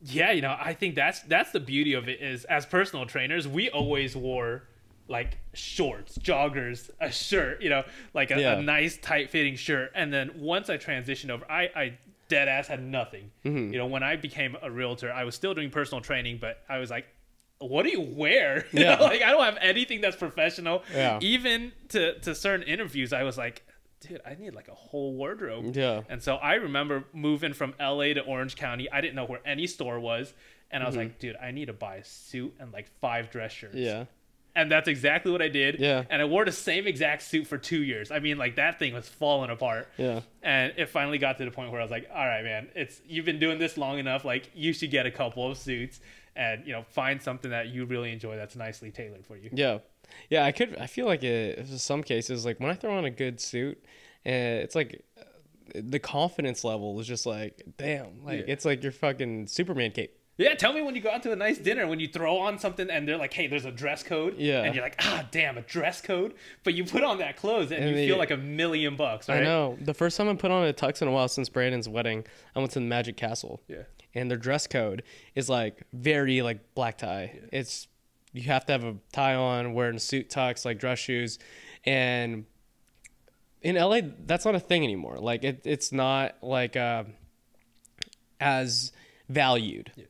yeah, you know, I think that's the beauty of it is as personal trainers, we always wore like shorts, joggers, a shirt, you know, like a nice tight fitting shirt. And then once I transitioned over, I dead ass had nothing. You know, when I became a realtor, I was still doing personal training, but I was like, what do you wear? You know, like I don't have anything that's professional. Yeah. Even to certain interviews, I was like, dude, I need like a whole wardrobe. Yeah. And so I remember moving from LA to Orange County. I didn't know where any store was. And I was like, dude, I need to buy a suit and like 5 dress shirts. Yeah. And that's exactly what I did. Yeah. And I wore the same exact suit for 2 years. I mean, like that thing was falling apart. Yeah. And it finally got to the point where I was like, all right, man, you've been doing this long enough. Like you should get a couple of suits and, you know, find something that you really enjoy that's nicely tailored for you. Yeah. Yeah. I feel like in some cases, like when I throw on a good suit, it's like the confidence level is just like, damn, like it's like your fucking Superman cape. Yeah, tell me when you go out to a nice dinner, when you throw on something and they're like, hey, there's a dress code. Yeah. And you're like, damn, a dress code? But you put on that clothes and you feel like $1,000,000, right? I know. The first time I put on a tux in a while since Brandon's wedding, I went to the Magic Castle. Yeah. And their dress code is like very like black tie. Yeah. You have to have a tie on, wearing a suit tux, like dress shoes. And in LA, that's not a thing anymore. Like it's not like as valued. Yeah.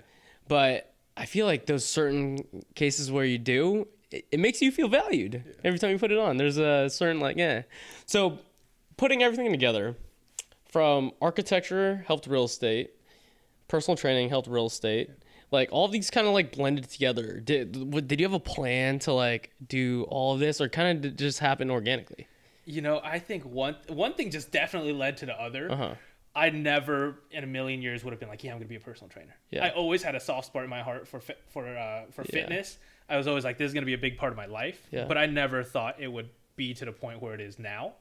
But I feel like those certain cases where you do, it makes you feel valued every time you put it on. There's a certain like, So putting everything together from architecture helped real estate, personal training helped real estate, like all these kind of like blended together. Did you have a plan to like do all of this or kind of just happen organically? You know, I think one thing just definitely led to the other. Uh-huh. I never in a million years would have been like, yeah, I'm going to be a personal trainer. Yeah. I always had a soft spot in my heart for fitness. I was always like, this is going to be a big part of my life. Yeah. But I never thought it would be to the point where it is now,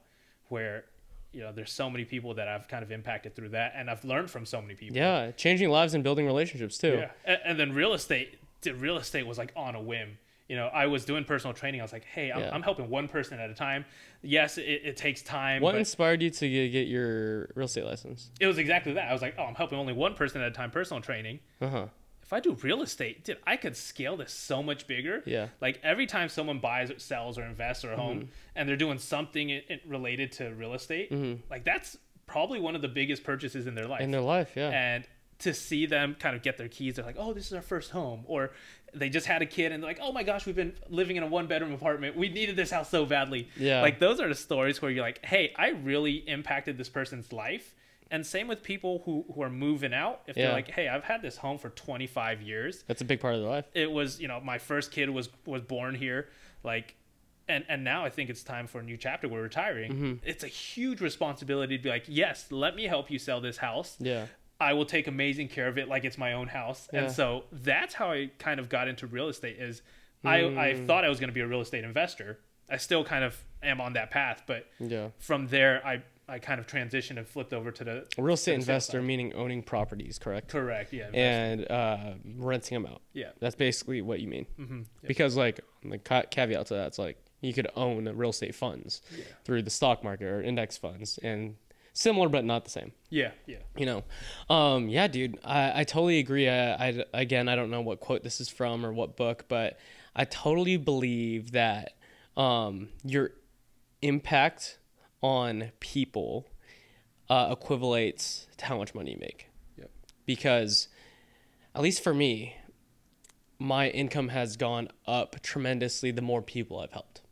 where, you know, there's so many people that I've kind of impacted through that. And I've learned from so many people. Yeah. Changing lives and building relationships too. Yeah. And then real estate was like on a whim. You know, I was doing personal training. I was like, hey, I'm helping one person at a time. Yes, it takes time. What inspired you to get your real estate license? It was exactly that. I was like, oh, I'm helping only one person at a time, personal training. If I do real estate, dude, I could scale this so much bigger. Yeah. Like every time someone buys or sells or invests or a home and they're doing something related to real estate, like that's probably one of the biggest purchases in their life. Yeah. And to see them kind of get their keys, they're like, oh, this is our first home. Or they just had a kid and they're like, oh my gosh, we've been living in a 1-bedroom apartment. We needed this house so badly. Yeah. Like those are the stories where you're like, hey, I really impacted this person's life. And same with people who are moving out. If they're like, hey, I've had this home for 25 years. That's a big part of their life. It was, you know, my first kid was born here. Like, and now I think it's time for a new chapter. We're retiring. It's a huge responsibility to be like, yes, let me help you sell this house. Yeah. I will take amazing care of it like it's my own house. And so that's how I kind of got into real estate is I thought I was going to be a real estate investor. I still kind of am on that path. But from there, I kind of transitioned and flipped over to the real estate investor, meaning owning properties, correct? Correct, yeah. And renting them out. Yeah. That's basically what you mean. Because like the caveat to that, it's like you could own real estate funds through the stock market or index funds, and similar but not the same. Yeah. You know, yeah, dude, I totally agree. I again, I don't know what quote this is from or what book, but I totally believe that your impact on people equivalates to how much money you make. Yep. Because at least for me, my income has gone up tremendously the more people I've helped.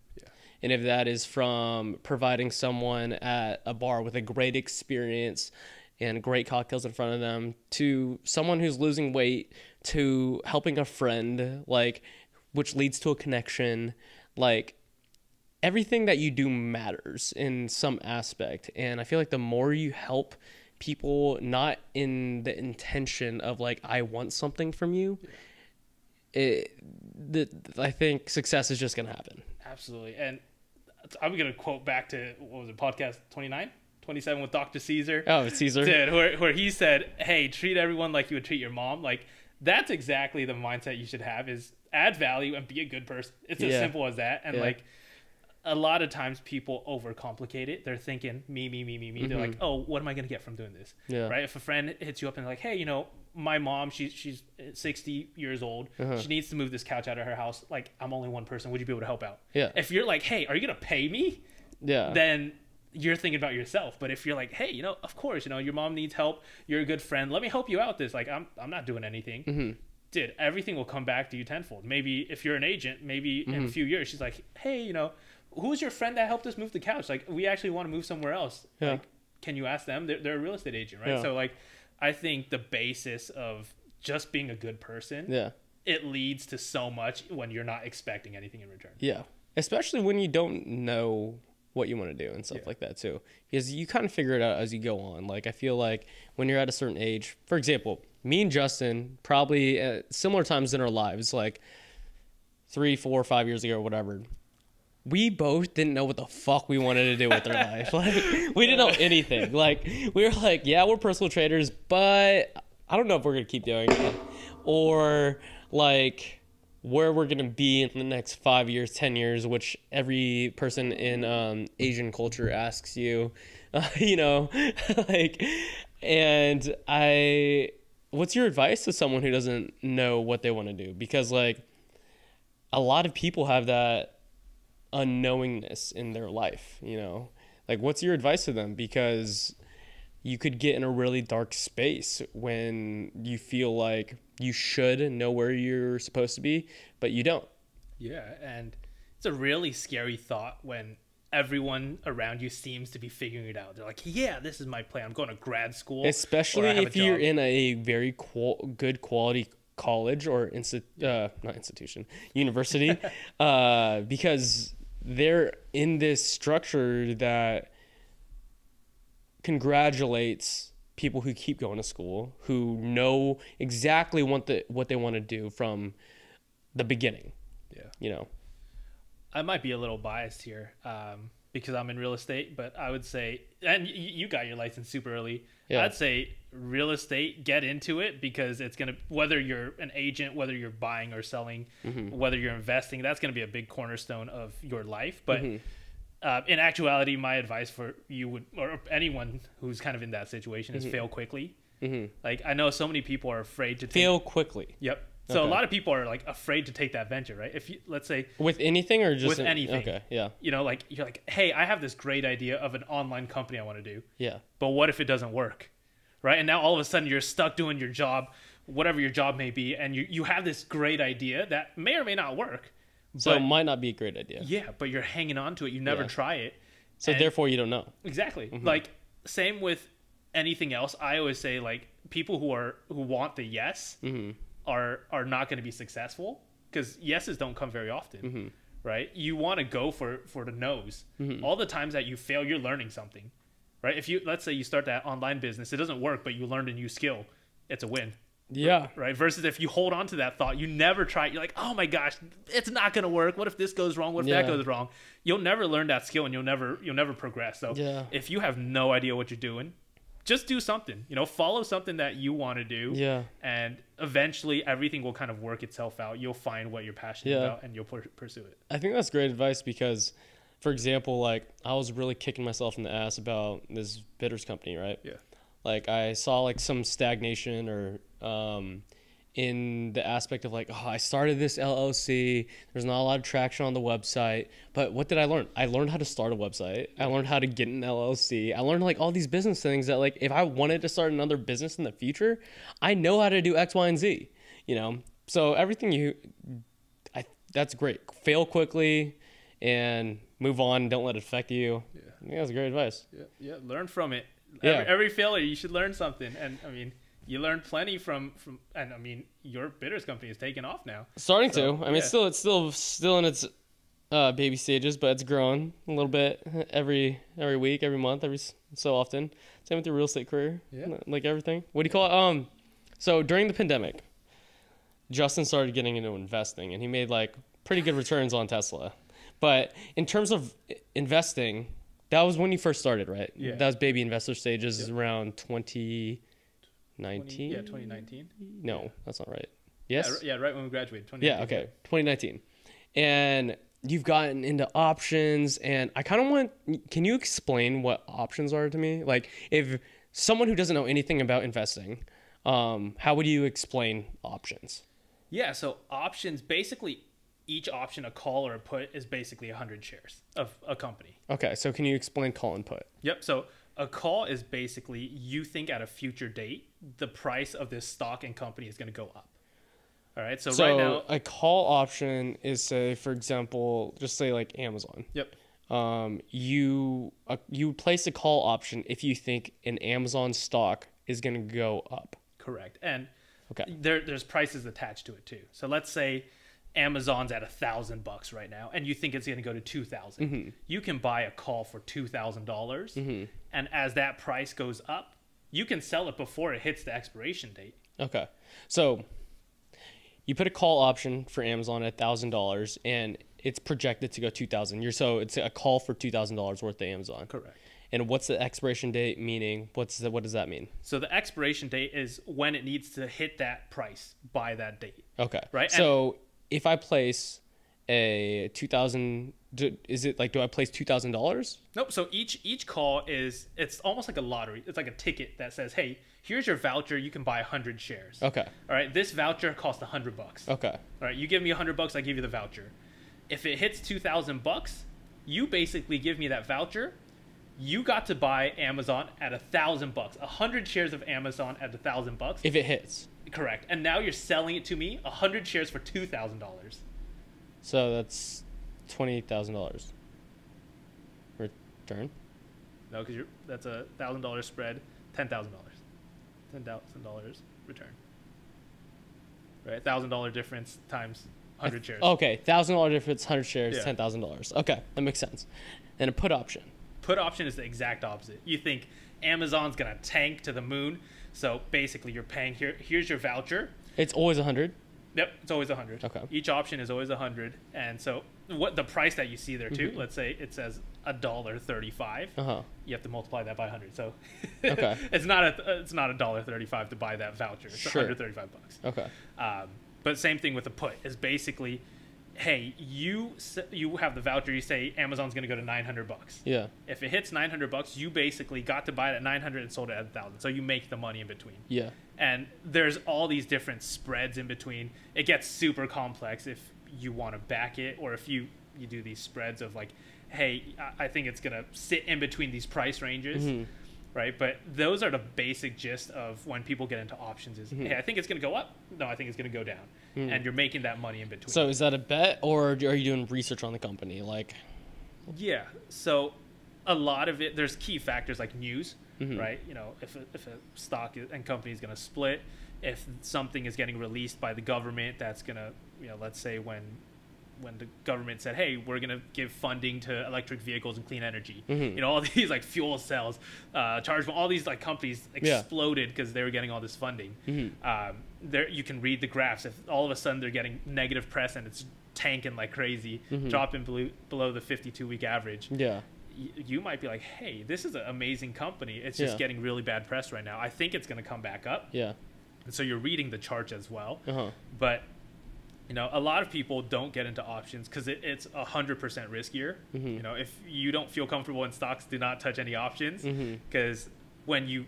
And if that is from providing someone at a bar with a great experience and great cocktails in front of them, to someone who's losing weight, to helping a friend, like, which leads to a connection, like, everything that you do matters in some aspect. And I feel like the more you help people, not in the intention of like, I want something from you, I think success is just going to happen. Absolutely. And I'm going to quote back to, what was it, podcast 29? 27 with Dr. Caesar. Oh, Caesar. Dude, where he said, hey, treat everyone like you would treat your mom. Like, that's exactly the mindset you should have, is add value and be a good person. It's as simple as that. And like, a lot of times people overcomplicate it. They're thinking me. They're like, oh, what am I going to get from doing this? Right? If a friend hits you up and like, hey, you know, my mom, she's 60 years old. She needs to move this couch out of her house. Like, I'm only one person. Would you be able to help out? If you're like, hey, are you going to pay me? Then you're thinking about yourself. But if you're like, hey, you know, of course, you know, your mom needs help. You're a good friend. Let me help you out with this. Like, I'm not doing anything. Dude, everything will come back to you tenfold. Maybe if you're an agent, maybe in a few years, she's like, hey, you know, who's your friend that helped us move the couch? Like, we actually want to move somewhere else. Like, can you ask them? They're a real estate agent, right? So like, I think the basis of just being a good person, it leads to so much when you're not expecting anything in return. Yeah. Especially when you don't know what you want to do and stuff like that too. Because you kind of figure it out as you go on. Like, I feel like when you're at a certain age, for example, me and Justin, probably at similar times in our lives, like 3, 4, 5 years ago or whatever, we both didn't know what the fuck we wanted to do with our life. Like, we didn't know anything. Like, we were like, yeah, we're personal traders, but I don't know if we're going to keep doing it. Or, like, where we're going to be in the next 5 years, 10 years, which every person in Asian culture asks you, you know, like, and what's your advice to someone who doesn't know what they want to do? Because, like, a lot of people have that unknowingness in their life, you know, like, what's your advice to them? Because you could get in a really dark space when you feel like you should know where you're supposed to be, but you don't. Yeah. And it's a really scary thought when everyone around you seems to be figuring it out. They're like, yeah, this is my plan. I'm going to grad school. Especially if you're in a very good quality college or university, because they're in this structure that congratulates people who keep going to school, who know exactly what they want to do from the beginning. Yeah. You know, I might be a little biased here. because I'm in real estate, but I would say, and you got your license super early. Yeah. I'd say real estate, get into it, because it's going to, whether you're an agent, whether you're buying or selling, whether you're investing, that's going to be a big cornerstone of your life. But in actuality, my advice for you would, or anyone who's kind of in that situation, is fail quickly. Like, I know so many people are afraid to fail quickly. Yep. So a lot of people are like afraid to take that venture, right? If you, let's say, with anything or just with anything. Okay, yeah. You know, like, you're like, hey, I have this great idea of an online company I want to do. Yeah. But what if it doesn't work? Right? And now all of a sudden you're stuck doing your job, whatever your job may be, and you have this great idea that may or may not work. So it might not be a great idea. Yeah, but you're hanging on to it. You never try it. So therefore you don't know. Exactly. Like, same with anything else. I always say, like, people who want the yes are not going to be successful, because yeses don't come very often. Right? You want to go for the no's. All the times that you fail, you're learning something. Right? If you, let's say you start that online business, it doesn't work, but you learned a new skill, it's a win. Yeah. Right? Versus if you hold on to that thought, you never try it, you're like, oh my gosh, it's not going to work. What if this goes wrong? What if that goes wrong? You'll never learn that skill, and you'll never progress. So if you have no idea what you're doing, just do something. You know, follow something that you want to do. Yeah. And eventually everything will kind of work itself out. You'll find what you're passionate about, and you'll pursue it. I think that's great advice, because, for example, like, I was really kicking myself in the ass about this bitters company, right? Yeah. Like, I saw like some stagnation, or in the aspect of like, oh, I started this LLC. There's not a lot of traction on the website. But what did I learn? I learned how to start a website. I learned how to get an LLC. I learned like all these business things that, like, if I wanted to start another business in the future, I know how to do X, Y, and Z, you know? So everything that's great. Fail quickly and move on. Don't let it affect you. Yeah. I think that's great advice. Yeah. Learn from it. Every failure, you should learn something. And I mean, you learned plenty from, and I mean, your bitters company is taking off now. Starting to. I mean, it's still in its baby stages, but it's growing a little bit every week, every month, every so often. Same with your real estate career. Yeah. Like everything. What do you call it? So during the pandemic, Justin started getting into investing, and he made like pretty good returns on Tesla. But in terms of investing, that was when you first started, right? Yeah. That was baby investor stages around 2019. 2019. No, that's not right. Yes. Yeah, right when we graduated. 2019. Yeah. Okay. 2019. And you've gotten into options, and I kind of can you explain what options are to me? Like, if someone who doesn't know anything about investing, how would you explain options? Yeah. So options, basically, each option, a call or a put, is basically 100 shares of a company. Okay, so can you explain call and put? Yep. So a call is basically, you think at a future date, the price of this stock and company is going to go up. All right. So right now, a call option is, say, for example, just say like Amazon. Yep. You place a call option if you think an Amazon stock is going to go up. Correct. And there's prices attached to it too. So let's say Amazon's at $1,000 right now, and you think it's going to go to $2,000. You can buy a call for $2,000, and as that price goes up, you can sell it before it hits the expiration date. Okay, so you put a call option for Amazon at $1,000, and it's projected to go $2,000. So it's a call for $2,000 worth of Amazon. Correct. And what's the expiration date? Meaning, what does that mean? So the expiration date is when it needs to hit that price by that date. Okay. Right. So if I place a $2,000, is it like, do I place $2,000? Nope. So each call it's almost like a lottery. It's like a ticket that says, hey, here's your voucher. You can buy 100 shares. Okay. All right. This voucher costs $100. Okay. All right. You give me $100, I give you the voucher. If it hits $2,000, you basically give me that voucher. You got to buy Amazon at $1,000, 100 shares of Amazon at $1,000. If it hits. Correct. And now you're selling it to me 100 shares for $2,000. So that's $28,000 return. No, because that's a $1,000 spread, $10,000. $10,000 return. Right, $1,000 difference times 100 shares. Okay, $1,000 difference, 100 shares, $10,000. Okay, that makes sense. And a put option. Put option is the exact opposite. You think Amazon's gonna tank to the moon, so basically you're paying here's your voucher. It's always 100. Yep, it's always 100. Okay. Each option is always 100, and so what the price that you see there too. Let's say it says $1.35. You have to multiply that by 100. So okay, it's not $1.35 to buy that voucher. It's $135. Okay. But same thing with the put is basically, hey, you have the voucher. You say Amazon's going to go to $900. Yeah. If it hits $900, you basically got to buy it at 900 and sold it at 1,000. So you make the money in between. Yeah. And there's all these different spreads in between. It gets super complex if you want to back it, or if you do these spreads of like, hey, I think it's going to sit in between these price ranges. Right, but those are the basic gist of when people get into options is, hey, I think it's going to go up. No, I think it's going to go down. And you're making that money in between. So is that a bet, or are you doing research on the company? Like, yeah. So a lot of it, there's key factors like news, right? You know, if a stock and company is going to split, if something is getting released by the government, that's going to, you know, let's say when the government said, hey, we're going to give funding to electric vehicles and clean energy. You know, all these like fuel cells, all these like companies exploded because they were getting all this funding. There, you can read the graphs. If all of a sudden they're getting negative press and it's tanking like crazy, dropping below the 52-week average. Yeah. You might be like, hey, this is an amazing company. It's just getting really bad press right now. I think it's going to come back up. Yeah. And so you're reading the charts as well. But you know, a lot of people don't get into options because it's 100% riskier. You know, if you don't feel comfortable in stocks, do not touch any options, because when you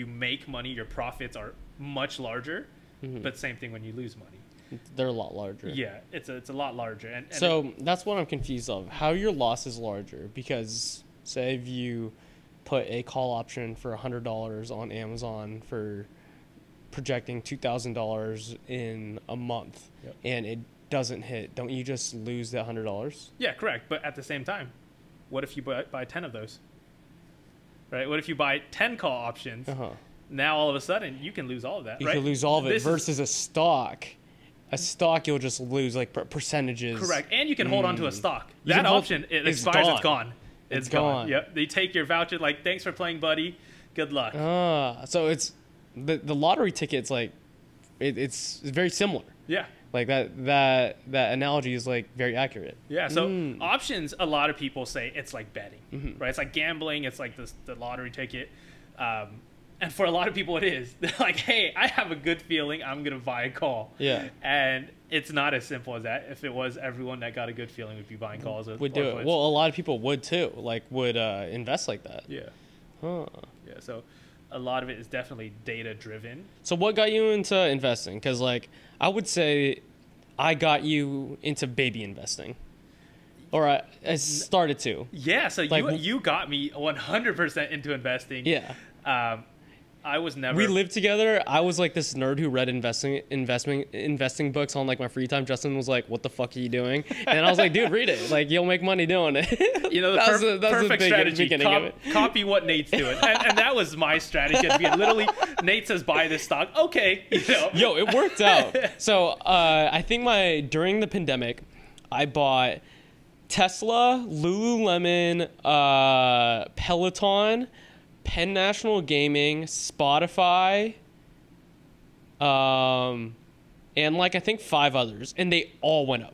make money, your profits are much larger. But same thing when you lose money, they're a lot larger. Yeah, it's a lot larger. And so that's what I'm confused of. How your loss is larger? Because say if you put a call option for $100 on Amazon for projecting $2,000 in a month, and it doesn't hit, don't you just lose that $100? Yeah, correct. But at the same time, what if you buy 10 of those? Right? What if you buy 10 call options? Now all of a sudden you can lose all of that. You can lose all of it versus a stock. A stock you'll just lose like percentages. Correct. And you can hold on to a stock. That option, it expires, it's gone. It's gone. Yep. They take your voucher like, thanks for playing, buddy. Good luck. So it's the lottery tickets, like it's very similar. Yeah. Like that analogy is like very accurate. Yeah. So options, a lot of people say it's like betting, right? It's like gambling. It's like the lottery ticket. And for a lot of people, it is. They're like, hey, I have a good feeling I'm going to buy a call. Yeah. And it's not as simple as that. If it was, everyone that got a good feeling would be buying calls. Would do it. Well, a lot of people would too. Like would invest like that. Yeah. Huh. Yeah. So a lot of it is definitely data driven. So what got you into investing? Because like I would say I got you into baby investing. Or I started to. Yeah. So like, you got me 100% into investing. Yeah. I was never. We lived together. I was like this nerd who read investing books on like my free time. Justin was like, "What the fuck are you doing?" And I was like, "Dude, read it. Like, you'll make money doing it." You know, the perfect strategy. Copy what Nate's doing, and that was my strategy. Literally, Nate says, "Buy this stock." Okay, you know. Yo, it worked out. So I think during the pandemic, I bought Tesla, Lululemon, Peloton, Penn National Gaming, Spotify, and like I think 5 others, and they all went up.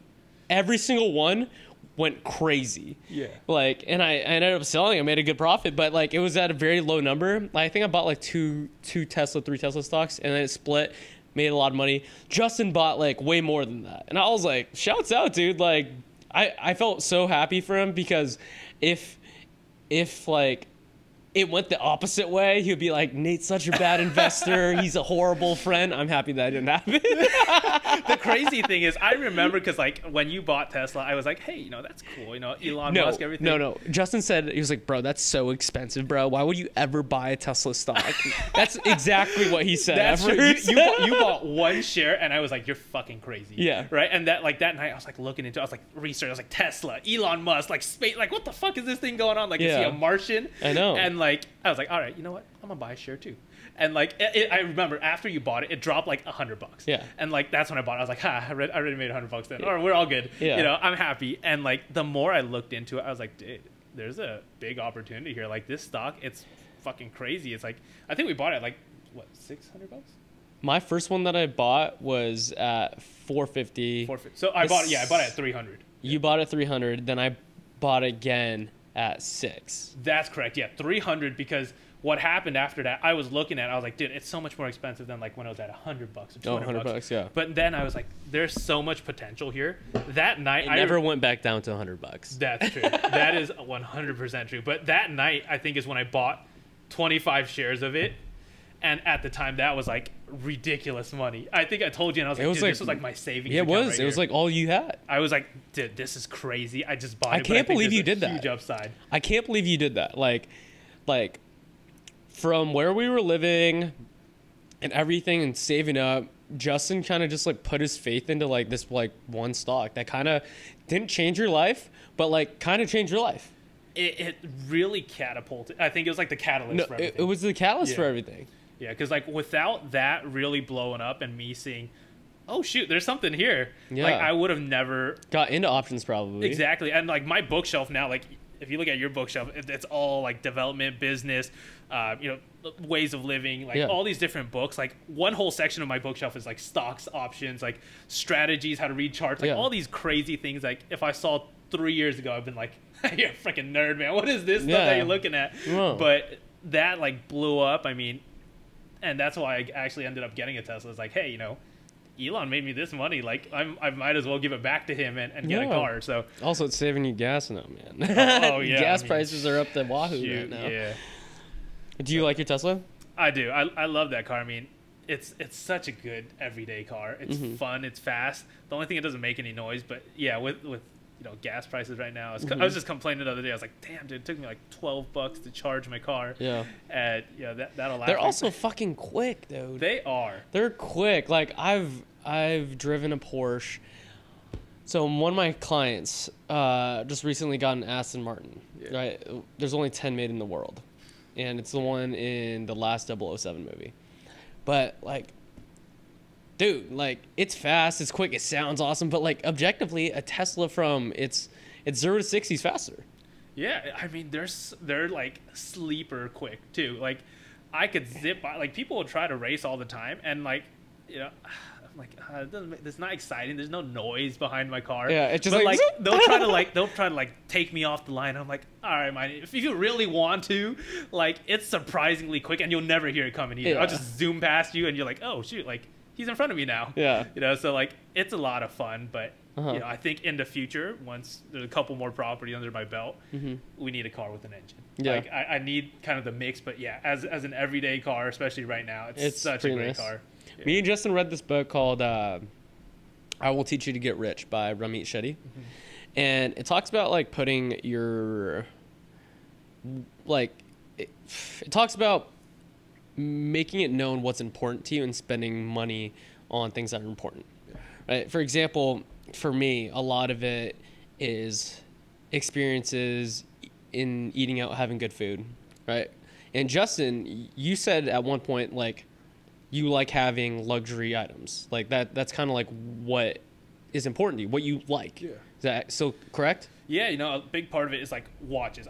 Every single one went crazy. Yeah. Like, and I ended up selling. I made a good profit, but like it was at a very low number. Like, I think I bought like two Tesla, 3 Tesla stocks, and then it split. Made a lot of money. Justin bought like way more than that, and I was like, "Shouts out, dude!" Like, I felt so happy for him because if like it went the opposite way, he would be like, Nate's such a bad investor. He's a horrible friend. I'm happy that didn't happen. The crazy thing is, I remember because like when you bought Tesla, I was like, hey, you know, that's cool. You know, Elon Musk, everything. No. Justin said, he was like, bro, that's so expensive, bro. Why would you ever buy a Tesla stock? That's exactly what he said. That's true. You bought 1 share, and I was like, you're fucking crazy. Yeah. Right. And that night, I was like looking into it. I was like, research. I was like, Tesla, Elon Musk, like space. Like, what the fuck is this thing going on? Like, is he a Martian? I know. And like, I was like, all right, you know what? I'm gonna buy a share too. And like, I remember after you bought it, it dropped like $100. Yeah. And like, that's when I bought it. I was like, I already made $100 then. Or we're all good. Yeah. You know, I'm happy. And like, the more I looked into it, I was like, dude, there's a big opportunity here. Like this stock, it's fucking crazy. It's like, I think we bought it at like, what, $600? My first one that I bought was at 450. 450. So I bought it at 300. You bought it at 300, then I bought again at 6. That's correct. Yeah, 300, because what happened after that, I was looking at it, I was like, dude, it's so much more expensive than like when I was at $100 or $200 $100, yeah. But then I was like, there's so much potential here. That night, I never went back down to $100. That's true. That is 100% true. But that night, I think, is when I bought 25 shares of it. And at the time, that was like ridiculous money. I think I told you, and I was like, dude, this was like my savings. Yeah, it was. Right it was like all you had. I was like, dude, this is crazy. I just bought it. I can't believe you did that. Huge upside. I can't believe you did that. Like from where we were living and everything and saving up, Justin kind of just like put his faith into like this like one stock that kind of didn't change your life, but like kind of changed your life. It really catapulted. I think it was like the catalyst for everything. It was the catalyst for everything. Yeah, because like without that really blowing up and me seeing, oh shoot, there's something here. Yeah. Like I would have never got into options probably. Exactly. And like my bookshelf now, like if you look at your bookshelf, it's all like development, business, ways of living, like all these different books. Like one whole section of my bookshelf is like stocks, options, like strategies, how to read charts, like all these crazy things. Like if I saw 3 years ago, I've been like, you're a freaking nerd, man. What is this stuff that you're looking at? Whoa. But that like blew up. I mean, and that's why I actually ended up getting a Tesla. It's like, hey, Elon made me this money. Like, I might as well give it back to him and get a car. So also, it's saving you gas now, man. Oh yeah, gas prices are up to wahoo right now. Yeah. Do you like your Tesla? I do. I love that car. I mean, it's such a good everyday car. It's fun. It's fast. The only thing, it doesn't make any noise. But yeah, with gas prices right now. I was just complaining the other day. I was like, damn, dude, it took me like $12 to charge my car. Yeah. And that'll last. They're also fucking quick, dude. They are. They're quick. Like I've driven a Porsche. So one of my clients just recently got an Aston Martin. Yeah. Right. There's only 10 made in the world, and it's the one in the last 007 movie. But like, dude, like it's fast, it's quick, it sounds awesome, but like objectively, a Tesla from its 0 to 60 is faster. Yeah, I mean they're like sleeper quick too. Like I could zip by. Like people will try to race all the time, and like I'm like it's not exciting. There's no noise behind my car. Yeah, it's just but like they'll try to take me off the line. I'm like, all right, man, if you really want to, like it's surprisingly quick, and you'll never hear it coming either. Yeah. I'll just zoom past you, and you're like, oh shoot, like. He's in front of me now. Yeah. So like it's a lot of fun, but I think in the future, once there's a couple more property under my belt, we need a car with an engine. Yeah. Like I need kind of the mix, but yeah, as an everyday car, especially right now, it's such a great car. Yeah. Me and Justin read this book called "I Will Teach You to Get Rich" by Ramit Sethi, and it talks about like putting your it talks about making it known what's important to you and spending money on things that are important. Right? For example, for me, a lot of it is experiences in eating out, having good food, right? And Justin, you said at one point, like, you like having luxury items. Like that's kind of like what is important to you, what you like. Yeah. Is that so correct? Yeah, a big part of it is like watches.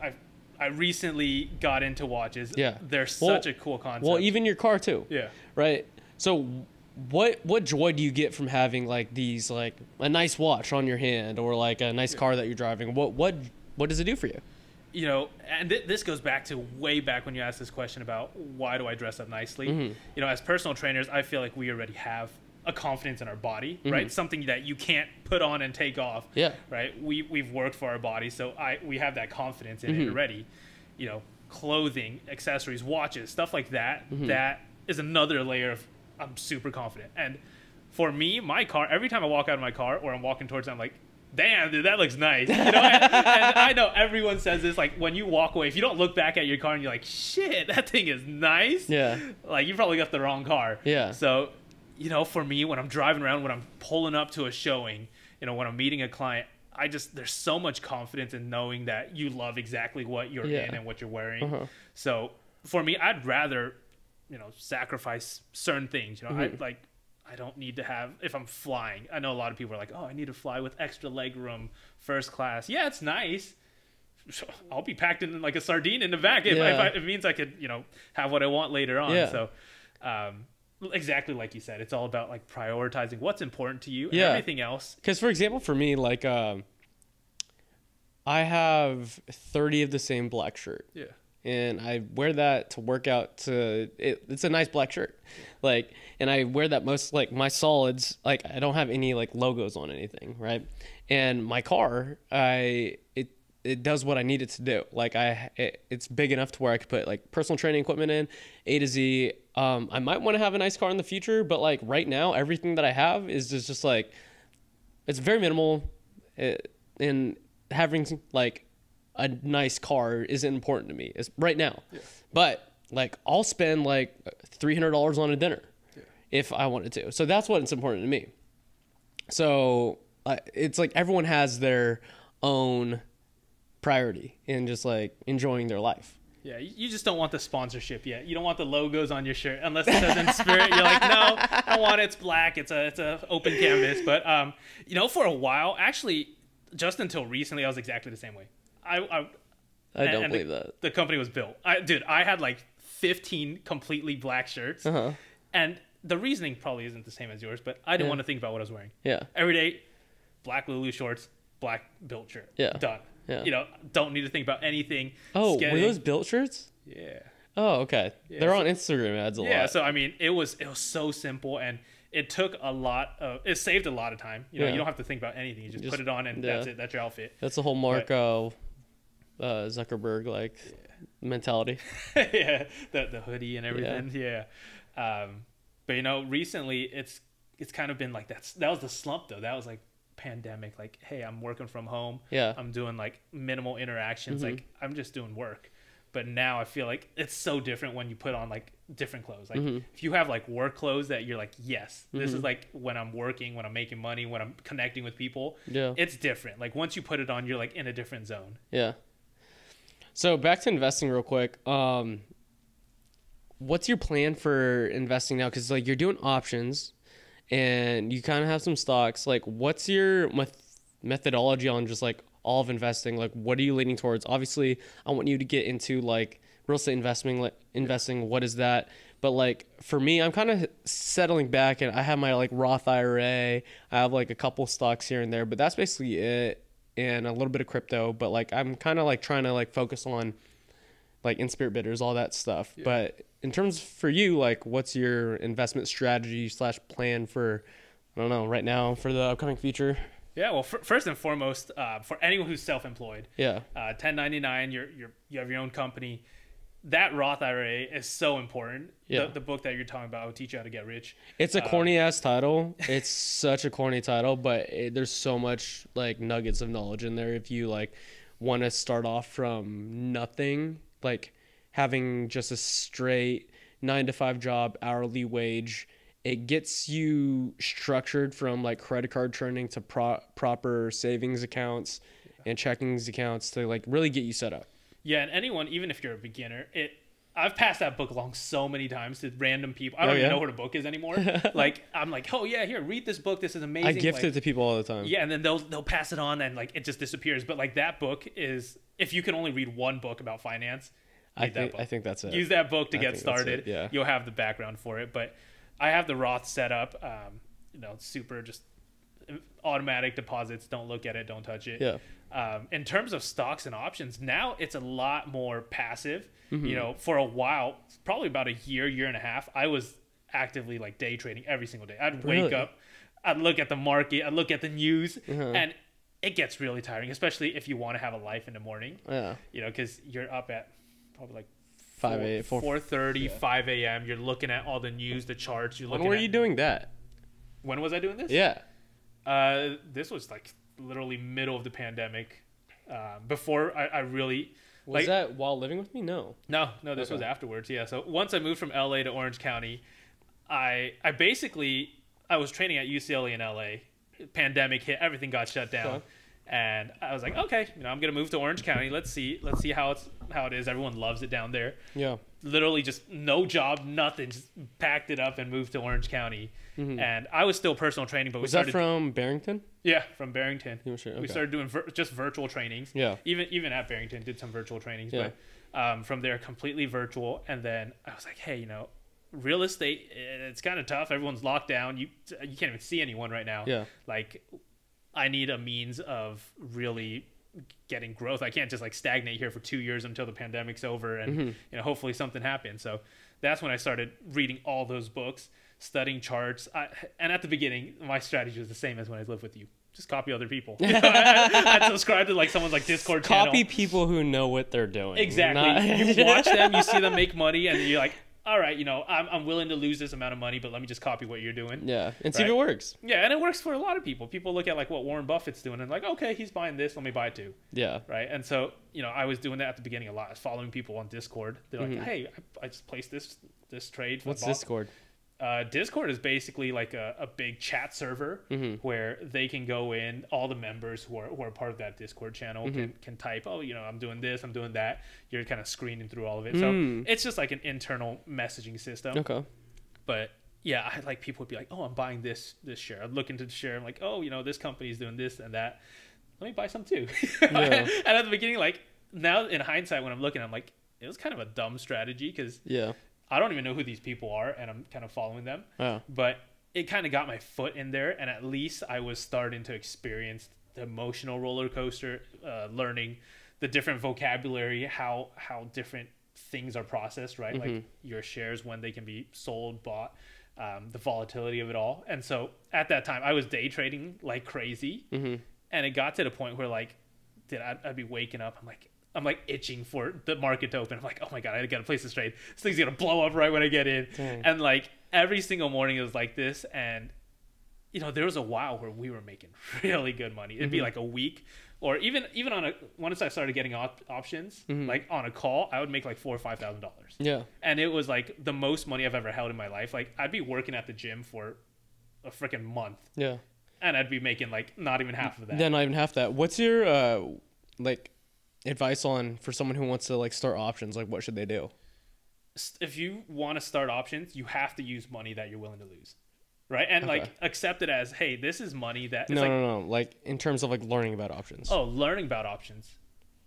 I recently got into watches. Yeah. They're such a cool concept. Well, even your car too. Yeah. Right. So what joy do you get from having like these, like a nice watch on your hand or like a nice car that you're driving? What does it do for you? And this goes back to way back when you asked this question about why do I dress up nicely? As personal trainers, I feel like we already have a confidence in our body, right? Something that you can't put on and take off. Yeah. Right. We've worked for our body, so we have that confidence in it already. Clothing, accessories, watches, stuff like that. That is another layer of I'm super confident. And for me, my car, every time I walk out of my car or I'm walking towards it, I'm like, damn, dude, that looks nice. And I know everyone says this, like when you walk away, if you don't look back at your car and you're like, shit, that thing is nice. Yeah. Like you probably got the wrong car. Yeah. So, for me, when I'm driving around, when I'm pulling up to a showing, when I'm meeting a client, there's so much confidence in knowing that you love exactly what you're in and what you're wearing. So for me, I'd rather, sacrifice certain things. I don't need to have, if I'm flying, I know a lot of people are like, oh, I need to fly with extra leg room, first class. Yeah, it's nice. I'll be packed in like a sardine in the back if it means I could, have what I want later on. Yeah. So, exactly like you said, it's all about like prioritizing what's important to you and everything else. Because for example, for me, like I have 30 of the same black shirt. Yeah. And I wear that to work out it's a nice black shirt. Like, and I wear that most, like my solids, like I don't have any like logos on anything. Right. And my car, it does what I need it to do. Like it's big enough to where I could put like personal training equipment in A to Z. I might want to have a nice car in the future, but like right now, everything that I have is just like, it's very minimal. And having like a nice car isn't important to me. It's right now, but like I'll spend like $300 on a dinner if I wanted to. So that's what's important to me. So it's like everyone has their own priority in just like enjoying their life. Yeah, you just don't want the sponsorship yet. You don't want the logos on your shirt unless it says Inspirit. You're like, no, I don't want it. It's black. It's a open canvas. But you know, for a while, actually, just until recently, I was exactly the same way. I don't believe that the company was built. I had like 15 completely black shirts, and the reasoning probably isn't the same as yours, but I didn't want to think about what I was wearing. Yeah, every day, black Lulu shorts, black built shirt. Yeah, done. Yeah. You know, don't need to think about anything. Oh, were those built shirts? Yeah. Oh, okay. Yeah, they're on Instagram ads a lot. Yeah, so I mean, it was so simple, and it took it saved a lot of time. You know, you don't have to think about anything. You just put it on, and that's it. That's your outfit. That's the whole Marco Zuckerberg like mentality. Yeah, the hoodie and everything. Yeah. But you know, recently it's kind of been like that was the slump though. That was like pandemic, like, hey, I'm working from home. Yeah, I'm doing like minimal interactions. Like I'm just doing work. But now I feel like it's so different when you put on like different clothes. Like if you have like work clothes that you're like, yes, this is like when I'm working, when I'm making money, when I'm connecting with people. Yeah, it's different. Like once you put it on, you're like in a different zone. Yeah. So back to investing real quick. What's your plan for investing now? Because like you're doing options and you kind of have some stocks. Like what's your methodology on just like all of investing? Like what are you leaning towards? Obviously I want you to get into like real estate investing. What is that? But like for me, I'm kind of settling back and I have my like Roth IRA. I have like a couple stocks here and there, but that's basically it. And a little bit of crypto, but like I'm kind of like trying to like focus on like Inspirit Bitters, all that stuff. Yeah. But in terms for you, like what's your investment strategy / plan for, I don't know, right now for the upcoming future? Yeah, well, first and foremost, for anyone who's self-employed, 1099, you have your own company. That Roth IRA is so important. Yeah. The book that you're talking about will teach you how to get rich. It's a corny ass title. It's such a corny title, but there's so much like nuggets of knowledge in there. If you like want to start off from nothing, like having just a straight 9-to-5 job, hourly wage, it gets you structured from like credit card churning to proper savings accounts and checkings accounts to like really get you set up. Yeah, and anyone, even if you're a beginner, I've passed that book along so many times to random people. I don't even know where the book is anymore. Like I'm like, oh yeah, here, read this book. This is amazing. I gift it to people all the time. Yeah, and then they'll pass it on, and like it just disappears. But like that book is, if you can only read one book about finance, I think that's it. Use that book to get started. Yeah, you'll have the background for it. But I have the Roth set up. You know, super just automatic deposits. Don't look at it. Don't touch it. Yeah. In terms of stocks and options, now it's a lot more passive. You know, for a while, probably about a year and a half, I was actively like day trading every single day. I'd wake up, I'd look at the market, I'd look at the news, and it gets really tiring, especially if you want to have a life in the morning. Yeah. You know, because you're up at probably like 4:30, 5 a.m. You're looking at all the news, the charts. When were you doing that? When was I doing this? Yeah. This was like literally middle of the pandemic. Before I really was that while living with me? No, this was afterwards. Yeah. So once I moved from LA to Orange County, I was training at UCLA in LA. Pandemic hit, everything got shut down, and I was like, okay, you know, I'm gonna move to Orange County. Let's see how it is. Everyone loves it down there. Yeah. Literally just no job, nothing. Just packed it up and moved to Orange County. And I was still personal training, but was that from Barrington? Yeah, from Barrington. Sure? Okay. We started doing just virtual trainings. Yeah. Even at Barrington, did some virtual trainings. Yeah. But from there, completely virtual. And then I was like, hey, you know, real estate, it's kind of tough. Everyone's locked down. You can't even see anyone right now. Yeah. Like, I need a means of really getting growth. I can't just like stagnate here for 2 years until the pandemic's over and hopefully something happens. So that's when I started reading all those books, studying charts. And at the beginning, my strategy was the same as when I lived with you. Just copy other people. I'd subscribe to like someone's like Discord channel. Copy people who know what they're doing. Exactly. You watch them, you see them make money, and you're like, all right, I'm willing to lose this amount of money, but let me just copy what you're doing. Yeah, and see if it works. Yeah, and it works for a lot of people. People look at like what Warren Buffett's doing and like, okay, he's buying this, let me buy it too. Yeah. Right. And so, I was doing that at the beginning a lot. I was following people on Discord. They're like, hey, I just placed this trade. What's Discord? Discord is basically like a big chat server where they can go in, all the members who are part of that Discord channel can type, oh, I'm doing this, I'm doing that. You're kind of screening through all of it. So it's just like an internal messaging system. Okay. But yeah, I like people would be like, oh, I'm buying this share. I'd look into the share. I'm like, oh, this company's doing this and that. Let me buy some too. Yeah. And at the beginning, like now in hindsight, when I'm looking, I'm like, it was kind of a dumb strategy because I don't even know who these people are, and I'm kind of following them. Oh. But it kind of got my foot in there, and at least I was starting to experience the emotional roller coaster, learning the different vocabulary, how different things are processed, right? Like your shares, when they can be sold, bought, the volatility of it all. And so at that time, I was day trading like crazy, and it got to the point where like, I'd be waking up, I'm like itching for the market to open. I'm like, oh my God, I gotta place this trade. This thing's gonna blow up right when I get in. Dang. And like every single morning it was like this. And there was a while where we were making really good money. It'd be like a week, or even on once I started getting options, like on a call, I would make like $4,000 or $5,000. Yeah. And it was like the most money I've ever held in my life. Like I'd be working at the gym for a freaking month. Yeah. And I'd be making like not even half of that. Yeah, not even half that. What's your advice for someone who wants to like start options? Like what should they do? If you want to start options, you have to use money that you're willing to lose, right? And like accept it as, hey, this is money that no, like in terms of like learning about options. Oh, learning about options,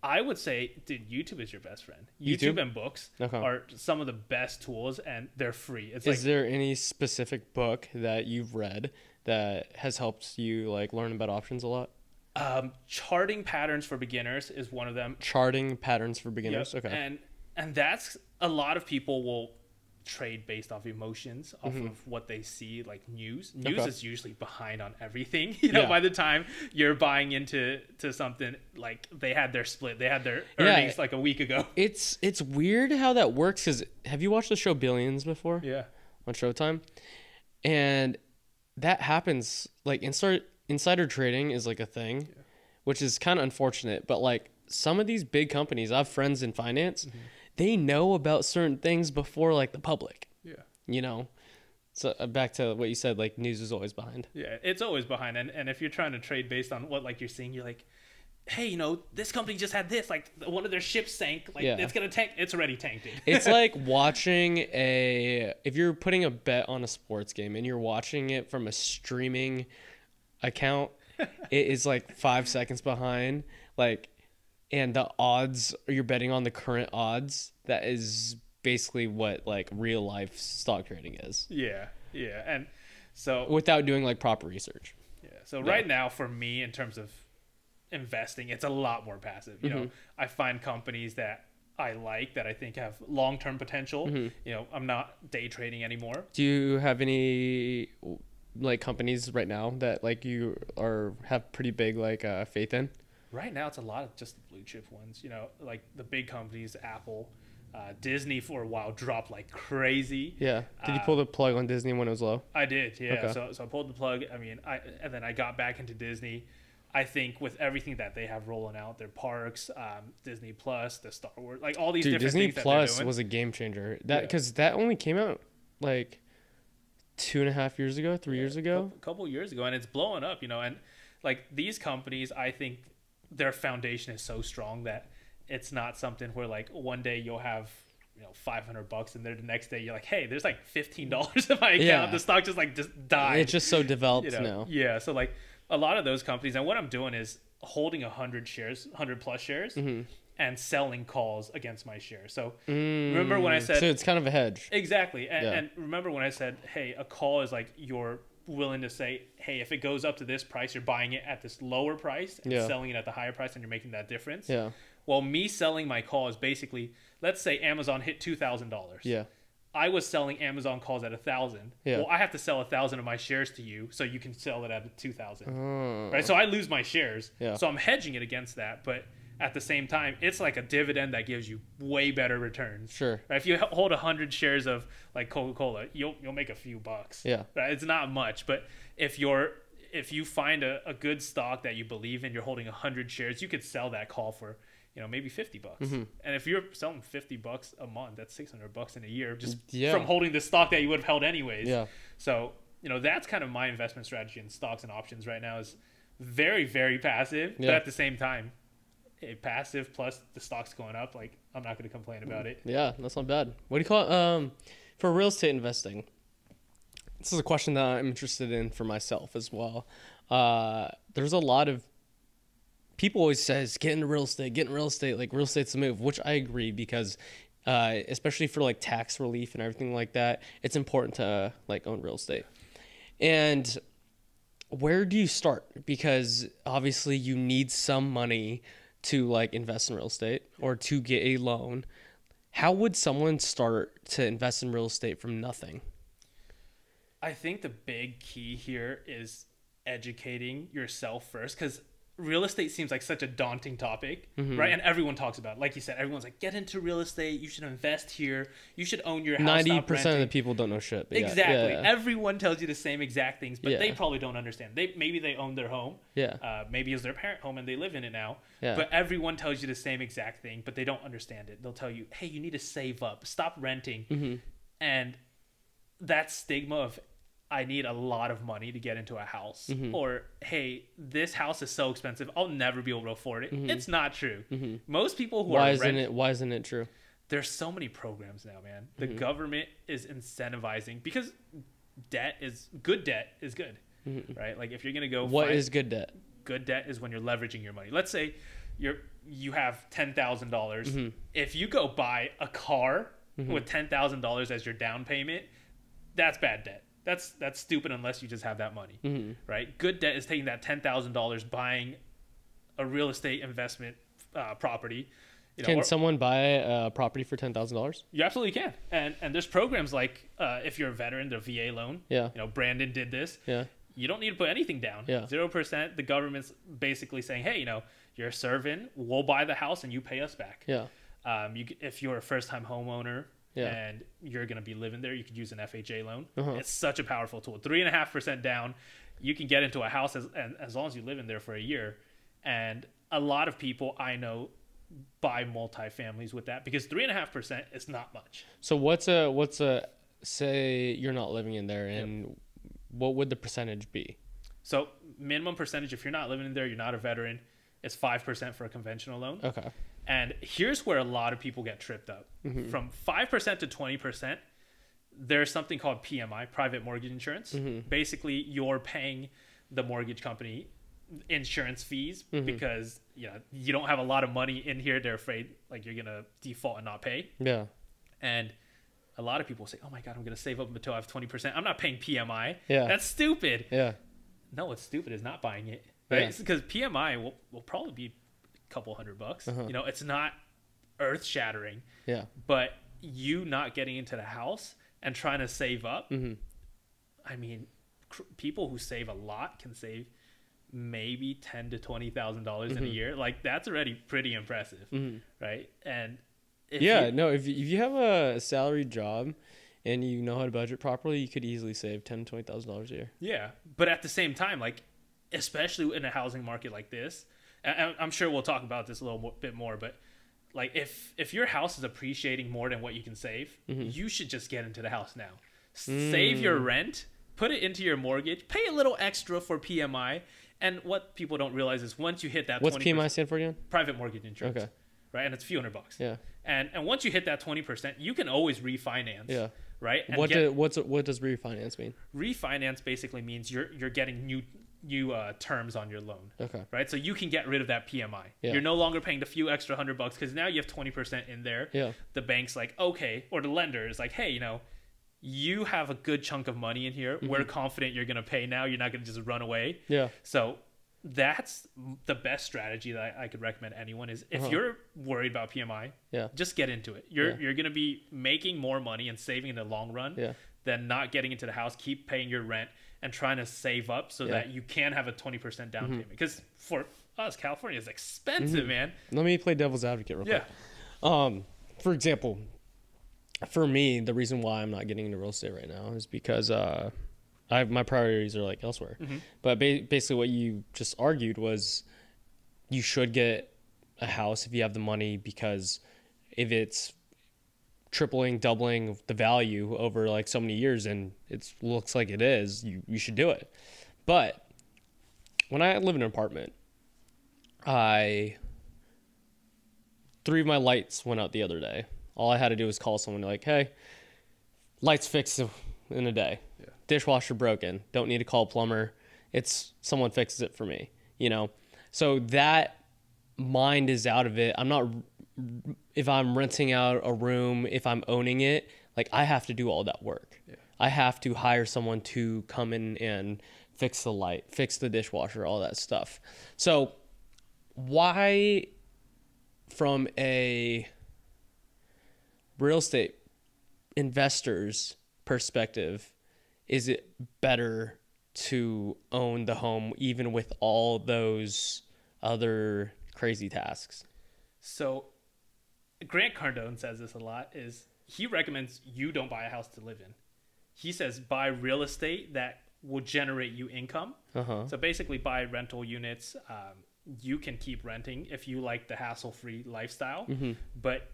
I would say, dude, YouTube is your best friend. YouTube and books are some of the best tools, and they're free. Is there any specific book that you've read that has helped you like learn about options a lot? Charting Patterns for Beginners is one of them. Charting Patterns for Beginners. Yep. Okay. And that's, a lot of people will trade based off emotions, off of what they see, like news. News is usually behind on everything. By the time you're buying into something, like they had their split, they had their earnings like a week ago. It's weird how that works, because have you watched the show Billions before? Yeah. On Showtime? And that happens, like insider trading is like a thing, which is kind of unfortunate. But like some of these big companies, I have friends in finance, they know about certain things before like the public. Yeah. So back to what you said, like news is always behind. Yeah, it's always behind. And if you're trying to trade based on what like you're seeing, you're like, hey, this company just had this, like one of their ships sank, like it's gonna tank. It's already tanked, dude. It's like watching if you're putting a bet on a sports game and you're watching it from a streaming account, it is like 5 seconds behind, like, and the odds, you're betting on the current odds. That is basically what like real life stock trading is. Yeah. And so without doing like proper research. Yeah. So right now for me, in terms of investing, it's a lot more passive. I find companies that I like, that I think have long-term potential. I'm not day trading anymore. Do you have any like companies right now that like you have pretty big like faith in? Right now it's a lot of just the blue chip ones, like the big companies. Apple, Disney for a while dropped like crazy. Yeah. Did you pull the plug on Disney when it was low? I did. Yeah. Okay. So I pulled the plug. And then I got back into Disney. I think with everything that they have rolling out, their parks, Disney Plus, the Star Wars, like all these different Disney things Plus that they're doing. Was a game changer. Because that only came out like 2.5 years ago, 3 years ago. A couple years ago, and it's blowing up, and like these companies, I think their foundation is so strong that it's not something where like one day you'll have $500 and then the next day you're like, hey, there's like $15 in my account. The stock just died. It's just so developed now. Yeah. So like a lot of those companies, and what I'm doing is holding 100 plus shares, and selling calls against my share. So remember when I said... So it's kind of a hedge. Exactly. And remember when I said, hey, a call is like you're willing to say, hey, if it goes up to this price, you're buying it at this lower price and selling it at the higher price, and you're making that difference. Yeah. Well, me selling my call is basically, let's say Amazon hit $2,000. Yeah. I was selling Amazon calls at 1,000. Yeah. Well, I have to sell 1,000 of my shares to you so you can sell it at 2,000. Right? So I lose my shares. Yeah. So I'm hedging it against that, but at the same time, it's like a dividend that gives you way better returns. Sure. Right? If you hold 100 shares of like Coca-Cola, you'll make a few bucks. Yeah. Right? It's not much, but if you find a good stock that you believe in, you're holding 100 shares, you could sell that call for, maybe $50. And if you're selling $50 a month, that's $600 in a year just from holding the stock that you would have held anyways. Yeah. So, that's kind of my investment strategy in stocks and options right now, is very, very passive, but at the same time, passive plus the stock's going up, like I'm not going to complain about it. Yeah, that's not bad. What do you call it? For real estate investing? This is a question that I'm interested in for myself as well. There's a lot of people always says get into real estate, like real estate's the move, which I agree, because especially for like tax relief and everything like that, it's important to like own real estate. And where do you start? Because obviously you need some money to like invest in real estate or to get a loan. How would someone start to invest in real estate from nothing? I think the big key here is educating yourself first, because real estate seems like such a daunting topic, right? And everyone talks about it. Like you said, everyone's like, get into real estate. You should invest here. You should own your house. 90% of the people don't know shit. Exactly. Yeah. Everyone tells you the same exact things, but they probably don't understand. Maybe they own their home. Yeah. Maybe it's their parent home and they live in it now. Yeah. But everyone tells you the same exact thing, but they don't understand it. They'll tell you, hey, you need to save up. Stop renting. And that stigma of, I need a lot of money to get into a house, or hey, this house is so expensive, I'll never be able to afford it. It's not true. Most people who why isn't it true? There's so many programs now, man. The government is incentivizing, because good debt is good, right? Like if you're gonna go, what is good debt? Good debt is when you're leveraging your money. Let's say you have $10,000. If you go buy a car with $10,000 as your down payment, that's bad debt. That's stupid unless you just have that money, right? Good debt is taking that $10,000, buying a real estate investment property. Can someone buy a property for $10,000? You absolutely can, and there's programs like if you're a veteran, the VA loan. Yeah. Brandon did this. Yeah. You don't need to put anything down. Yeah. 0%. The government's basically saying, hey, you're serving, we'll buy the house and you pay us back. Yeah. If you're a first-time homeowner. Yeah. And you're going to be living there, you could use an FHA loan. It's such a powerful tool. 3.5% down, you can get into a house as long as you live in there for a year. And a lot of people I know buy multifamilies with that, because 3.5% is not much. So what's a say you're not living in there, and what would the percentage be? So minimum percentage, if you're not living in there, you're not a veteran, it's 5% for a conventional loan. Okay. And here's where a lot of people get tripped up. From 5% to 20%, there's something called PMI, private mortgage insurance. Basically, you're paying the mortgage company insurance fees because you don't have a lot of money in here. They're afraid like you're gonna default and not pay. Yeah. And a lot of people say, "Oh my God, I'm gonna save up until I have 20%. I'm not paying PMI. Yeah. That's stupid." Yeah. No, what's stupid is not buying it. Right? Because PMI will probably be couple $100. It's not earth shattering. Yeah. But you not getting into the house and trying to save up. I mean, people who save a lot can save maybe $10,000 to $20,000 in a year. Like that's already pretty impressive, right? And if you have a salary job and you know how to budget properly, you could easily save $10,000 to $20,000 a year. Yeah, but at the same time, like especially in a housing market like this. And I'm sure we'll talk about this a little bit more, but like if your house is appreciating more than what you can save, you should just get into the house now. Save your rent, put it into your mortgage, pay a little extra for PMI. And what people don't realize is once you hit that, what's PMI stand for again? Private mortgage insurance. Okay. Right, and it's a few $100. Yeah. And once you hit that 20%, you can always refinance. Yeah. Right. And what does refinance mean? Refinance basically means you're getting terms on your loan. Okay. Right. So you can get rid of that PMI. Yeah. You're no longer paying the few extra $100 because now you have 20% in there. Yeah. The bank's like, okay, or the lender is like, hey, you know, you have a good chunk of money in here. We're confident you're going to pay now. You're not going to just run away. Yeah. So that's the best strategy that I could recommend anyone is if you're worried about PMI, just get into it. You're going to be making more money and saving in the long run than not getting into the house, keep paying your rent and trying to save up so that you can have a 20% down payment. Because for us, California is expensive, man. Let me play devil's advocate real quick. For example, for me, the reason why I'm not getting into real estate right now is because my priorities are like elsewhere. But basically what you just argued was you should get a house if you have the money, because if it's tripling, doubling the value over like so many years, and it looks like it is, you should do it. But when I live in an apartment, 3 of my lights went out the other day. All I had to do was call someone like, hey, lights fixed in a day. Yeah. Dishwasher broken. Don't need to call a plumber. It's someone fixes it for me, you know? So that mind is out of it. I'm not, if I'm renting out a room, if I'm owning it, like I have to do all that work. Yeah. I have to hire someone to come in and fix the light, fix the dishwasher, all that stuff. So why, from a real estate investor's perspective, is it better to own the home even with all those other crazy tasks? So Grant Cardone says this a lot, is he recommends you don't buy a house to live in. He says buy real estate that will generate you income. So basically buy rental units. You can keep renting if you like the hassle-free lifestyle. But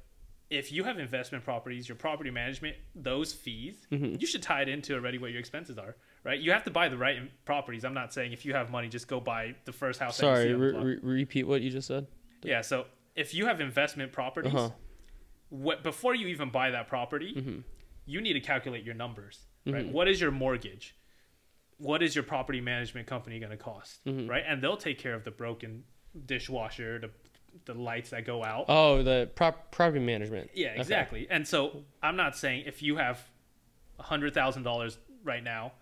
if you have investment properties, your property management, those fees, you should tie it into already what your expenses are, right? You have to buy the right properties. I'm not saying if you have money, just go buy the first house. Sorry, repeat what you just said. Yeah, so if you have investment properties, before you even buy that property, you need to calculate your numbers, right? What is your mortgage? What is your property management company going to cost, right? And they'll take care of the broken dishwasher, the lights that go out. Oh, the property management. Yeah, exactly. Okay. And so I'm not saying if you have $100,000 right now,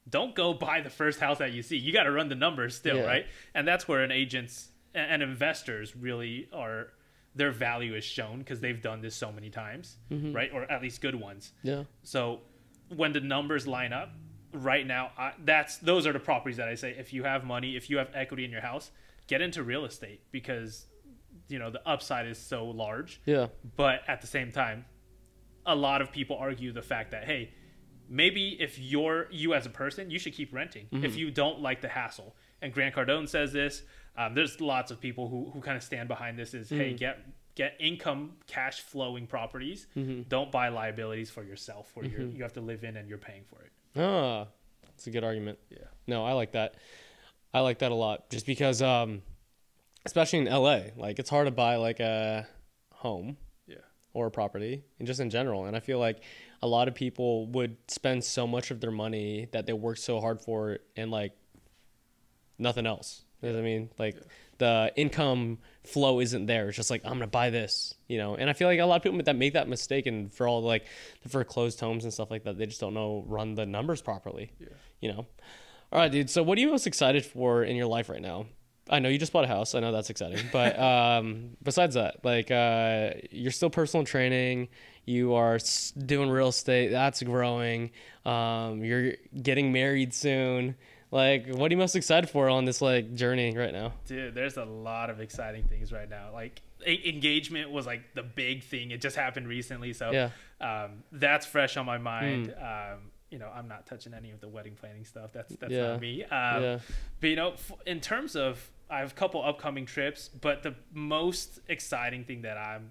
don't go buy the first house that you see. You got to run the numbers still, right? And that's where an agent's and investors really are, their value is shown because they've done this so many times, right? Or at least good ones. Yeah. So when the numbers line up right now, those are the properties that I say, if you have money, if you have equity in your house, get into real estate, because you know the upside is so large. Yeah. But at the same time, a lot of people argue the fact that, hey, maybe if you as a person, you should keep renting if you don't like the hassle. And Grant Cardone says this. There's lots of people who kind of stand behind this is, hey, get income cash flowing properties. Don't buy liabilities for yourself where you have to live in and you're paying for it. Ah, that's a good argument. Yeah. No, I like that. I like that a lot, just because especially in LA, like it's hard to buy like a home or a property, and just in general. And I feel like a lot of people would spend so much of their money that they worked so hard for it and like nothing else. You know what I mean? Like the income flow isn't there. It's just like, I'm going to buy this, you know? And I feel like a lot of people that make that mistake, and for all like the foreclosed homes and stuff like that, they just don't run the numbers properly, you know? All right, dude. So what are you most excited for in your life right now? I know you just bought a house. I know that's exciting. But besides that, like you're still personal training. You are doing real estate. That's growing. You're getting married soon. Like, what are you most excited for on this like journey right now? Dude, there's a lot of exciting things right now. Like engagement was like the big thing. It just happened recently. So that's fresh on my mind. You know, I'm not touching any of the wedding planning stuff. That's not me. But, you know, in terms of, I have a couple upcoming trips, but the most exciting thing that I'm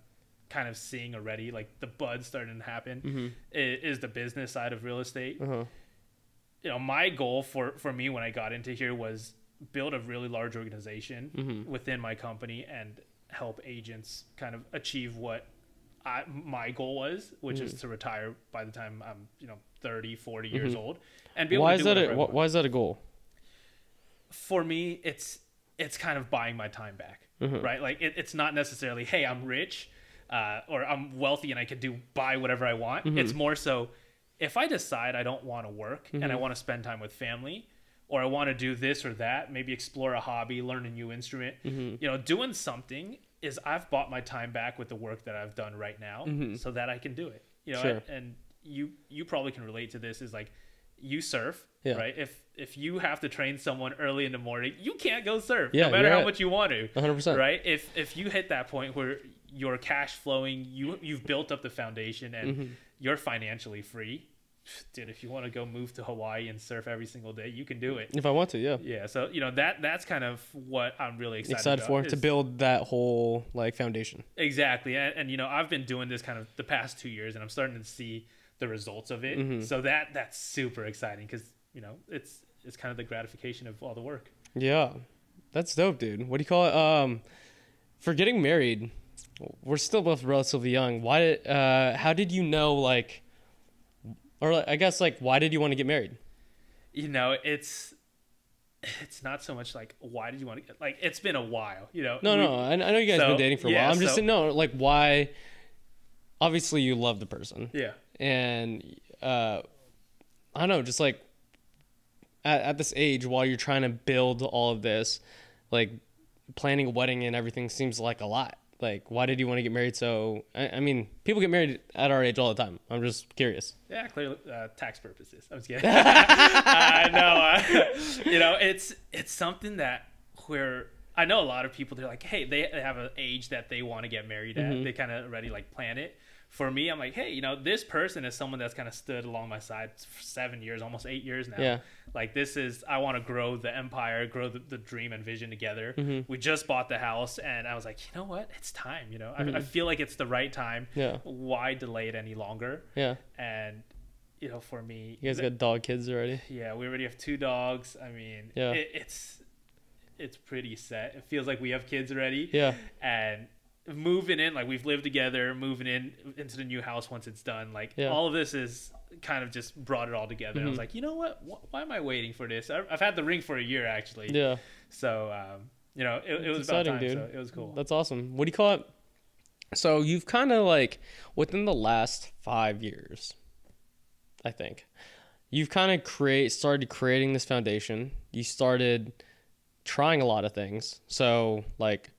kind of seeing already, like the buzz starting to happen, is the business side of real estate. You know, my goal for me when I got into here was build a really large organization within my company and help agents kind of achieve what my goal was, which is to retire by the time I'm, 30, 40 years old. And be able why to do why is that a goal? for me, it's kind of buying my time back, right? Like it's not necessarily, hey, I'm rich, or I'm wealthy and I can buy whatever I want. It's more so, if I decide I don't want to work and I want to spend time with family, or I want to do this or that, maybe explore a hobby, learn a new instrument, doing something, is I've bought my time back with the work that I've done right now, so that I can do it. Sure. And you probably can relate to this, is like, you surf, right? If you have to train someone early in the morning, you can't go surf, no matter how much you want to, 100%. right? If you hit that point where you're cash flowing, you've built up the foundation, and you're financially free, dude, if you want to go move to Hawaii and surf every single day, you can do it. If I want to, yeah. Yeah, so that's kind of what I'm really excited for, about, to build that whole like foundation. Exactly. And I've been doing this kind of the past 2 years, and I'm starting to see the results of it. So that's super exciting, because it's kind of the gratification of all the work. Yeah, that's dope, dude. What do you call it? For getting married, we're still both relatively young. How did you know, like, or I guess, like, why did you want to get married? It's not so much like, why did you want to get, like, it's been a while, No, I know you guys have been dating for a while. I'm just saying, no, like, why? Obviously you love the person. Yeah. And I don't know, just like at this age, while you're trying to build all of this, like, planning a wedding and everything seems like a lot. Like, why did you want to get married? So, I mean, people get married at our age all the time. I'm just curious. Yeah, clearly, tax purposes. I'm just kidding. No, it's something that where I know a lot of people, they're like, hey, they have an age that they want to get married at. They kind of already like plan it. For me, I'm like, hey, this person is someone that's kind of stood along my side for 7 years, almost 8 years now. Yeah. Like, I want to grow the empire, grow the dream and vision together. We just bought the house, and I was like, you know what? It's time, I feel like it's the right time. Yeah. Why delay it any longer? Yeah. And, for me. You guys got dog kids already? Yeah, we already have 2 dogs. I mean, yeah. It's pretty set. It feels like we have kids already. Yeah. And moving in, like, we've lived together, moving into the new house once it's done, like, all of this is kind of just brought it all together. And I was like, you know what, why am I waiting for this? I've had the ring for a year, actually. Yeah. So it was exciting, about time, dude. So it was cool. That's awesome. What do you call it? So you've kind of, like, within the last 5 years, I think, you've kind of started creating this foundation. You started trying a lot of things. So, like,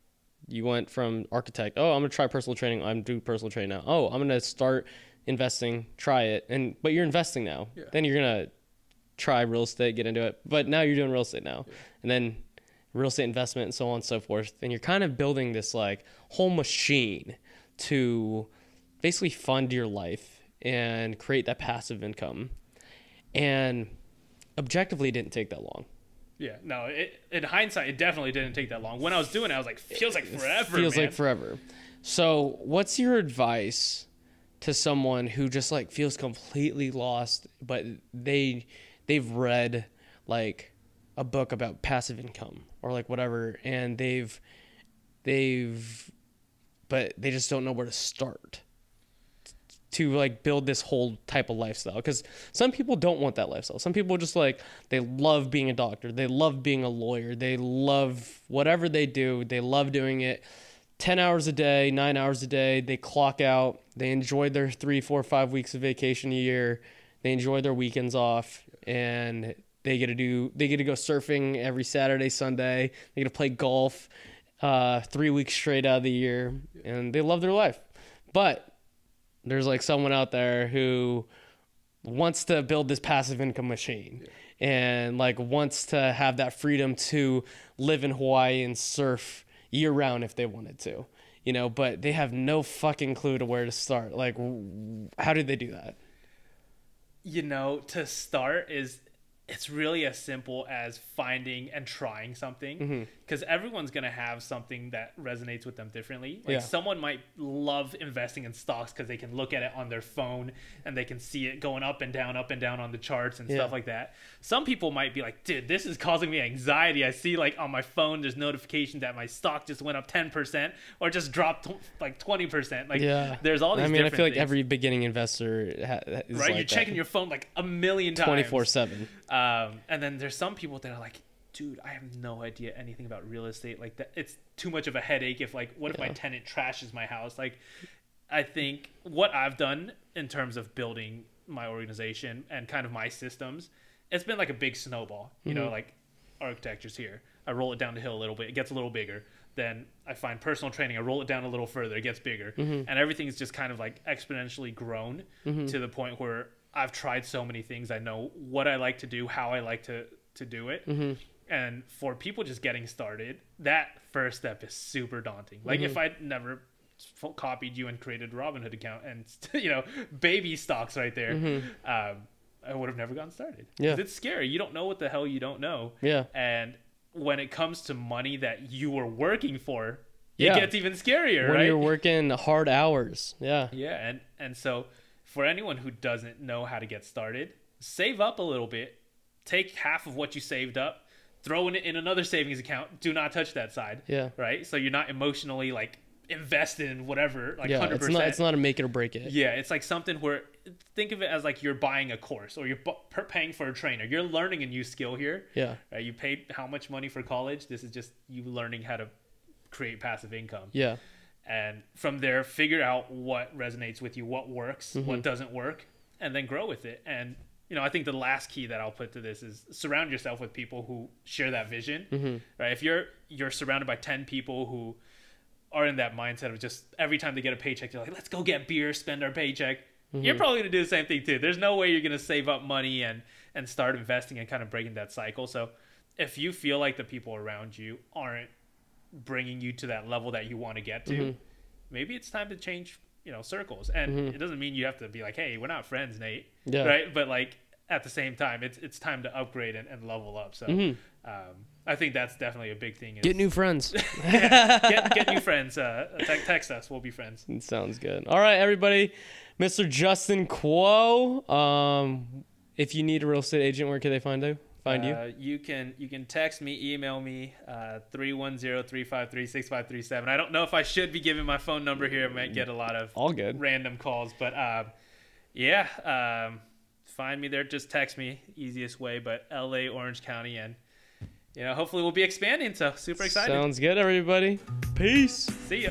you went from architect, oh, I'm going to try personal training. I'm doing personal training now. Oh, I'm going to start investing, try it. But you're investing now. Yeah. Then you're going to try real estate, get into it. But now you're doing real estate now. Yeah. And then real estate investment and so on and so forth. And you're kind of building this, like, whole machine to basically fund your life and create that passive income. And objectively, it didn't take that long. Yeah, no, in hindsight, it definitely didn't take that long. When I was doing it, I was like, feels like forever, Feels like forever. So what's your advice to someone who just, like, feels completely lost, but they've read, like, a book about passive income or, like, whatever, and but they just don't know where to start to, like, build this whole type of lifestyle? Because some people don't want that lifestyle. Some people just, like, they love being a doctor. They love being a lawyer. They love whatever they do. They love doing it 10 hours a day, 9 hours a day. They clock out. They enjoy their 3, 4, 5 weeks of vacation a year. They enjoy their weekends off, and they get to go surfing every Saturday, Sunday. They get to play golf 3 weeks straight out of the year, and they love their life. But there's, like, someone out there who wants to build this passive income machine and, like, wants to have that freedom to live in Hawaii and surf year round if they wanted to, but they have no fucking clue to where to start. Like, how did they do that? To start it's really as simple as finding and trying something, because everyone's going to have something that resonates with them differently. Like, someone might love investing in stocks because they can look at it on their phone and they can see it going up and down on the charts and stuff like that. Some people might be like, dude, this is causing me anxiety. I see, like, on my phone, there's notifications that my stock just went up 10% or just dropped like 20%. Like, there's all these different I feel like things. Every beginning investor is right? Like you're checking your phone like a million times. 24/7. And then there's some people that are like, dude, I have no idea anything about real estate. Like that, it's too much of a headache. If like, what if my tenant trashes my house? Like, I think what I've done in terms of building my organization and kind of my systems, it's been like a big snowball. You know, like architecture's here. I roll it down the hill a little bit. It gets a little bigger. Then I find personal training. I roll it down a little further. It gets bigger. And everything's just kind of like exponentially grown to the point where I've tried so many things. I know what I like to do, how I like to do it. And for people just getting started, that first step is super daunting. Like if I'd never copied you and created a Robinhood account and, you know, baby stocks right there, I would have never gotten started. Yeah. It's scary. You don't know what the hell you don't know. Yeah. And when it comes to money that you were working for, it gets even scarier, when right? You're working hard hours. Yeah. Yeah. And so for anyone who doesn't know how to get started, save up a little bit, take half of what you saved up, throw it in another savings account. Do not touch that side. Yeah. Right. So you're not emotionally like invested in whatever, like 100%. It's not a make it or break it. Yeah. It's like something where, think of it as like you're buying a course or you're paying for a trainer. You're learning a new skill here. Yeah. Right? You paid how much money for college? This is just you learning how to create passive income. Yeah. And from there, figure out what resonates with you, what works, what doesn't work, and then grow with it. And, you know, I think the last key that I'll put to this is surround yourself with people who share that vision, right? If you're surrounded by 10 people who are in that mindset of just every time they get a paycheck, they're like, let's go get beer, spend our paycheck. You're probably going to do the same thing too. There's no way you're going to save up money and start investing and kind of breaking that cycle. So if you feel like the people around you aren't bringing you to that level that you want to get to, maybe it's time to change, you know, circles. And it doesn't mean you have to be like, hey, we're not friends, Nate. Yeah. Right. But like at the same time, it's time to upgrade and level up. So I think that's definitely a big thing. Get new friends. Get new friends. Text us. We'll be friends. Sounds good. All right, everybody. Mr. Justin Quo. If you need a real estate agent, where can they find you? You can text me, email me, 310-353-6537. I don't know if I should be giving my phone number here. I might get a lot of random calls, but find me there. Just text me, easiest way. But LA, Orange County, and you know, hopefully we'll be expanding. So super excited. Sounds good, everybody. Peace. See ya.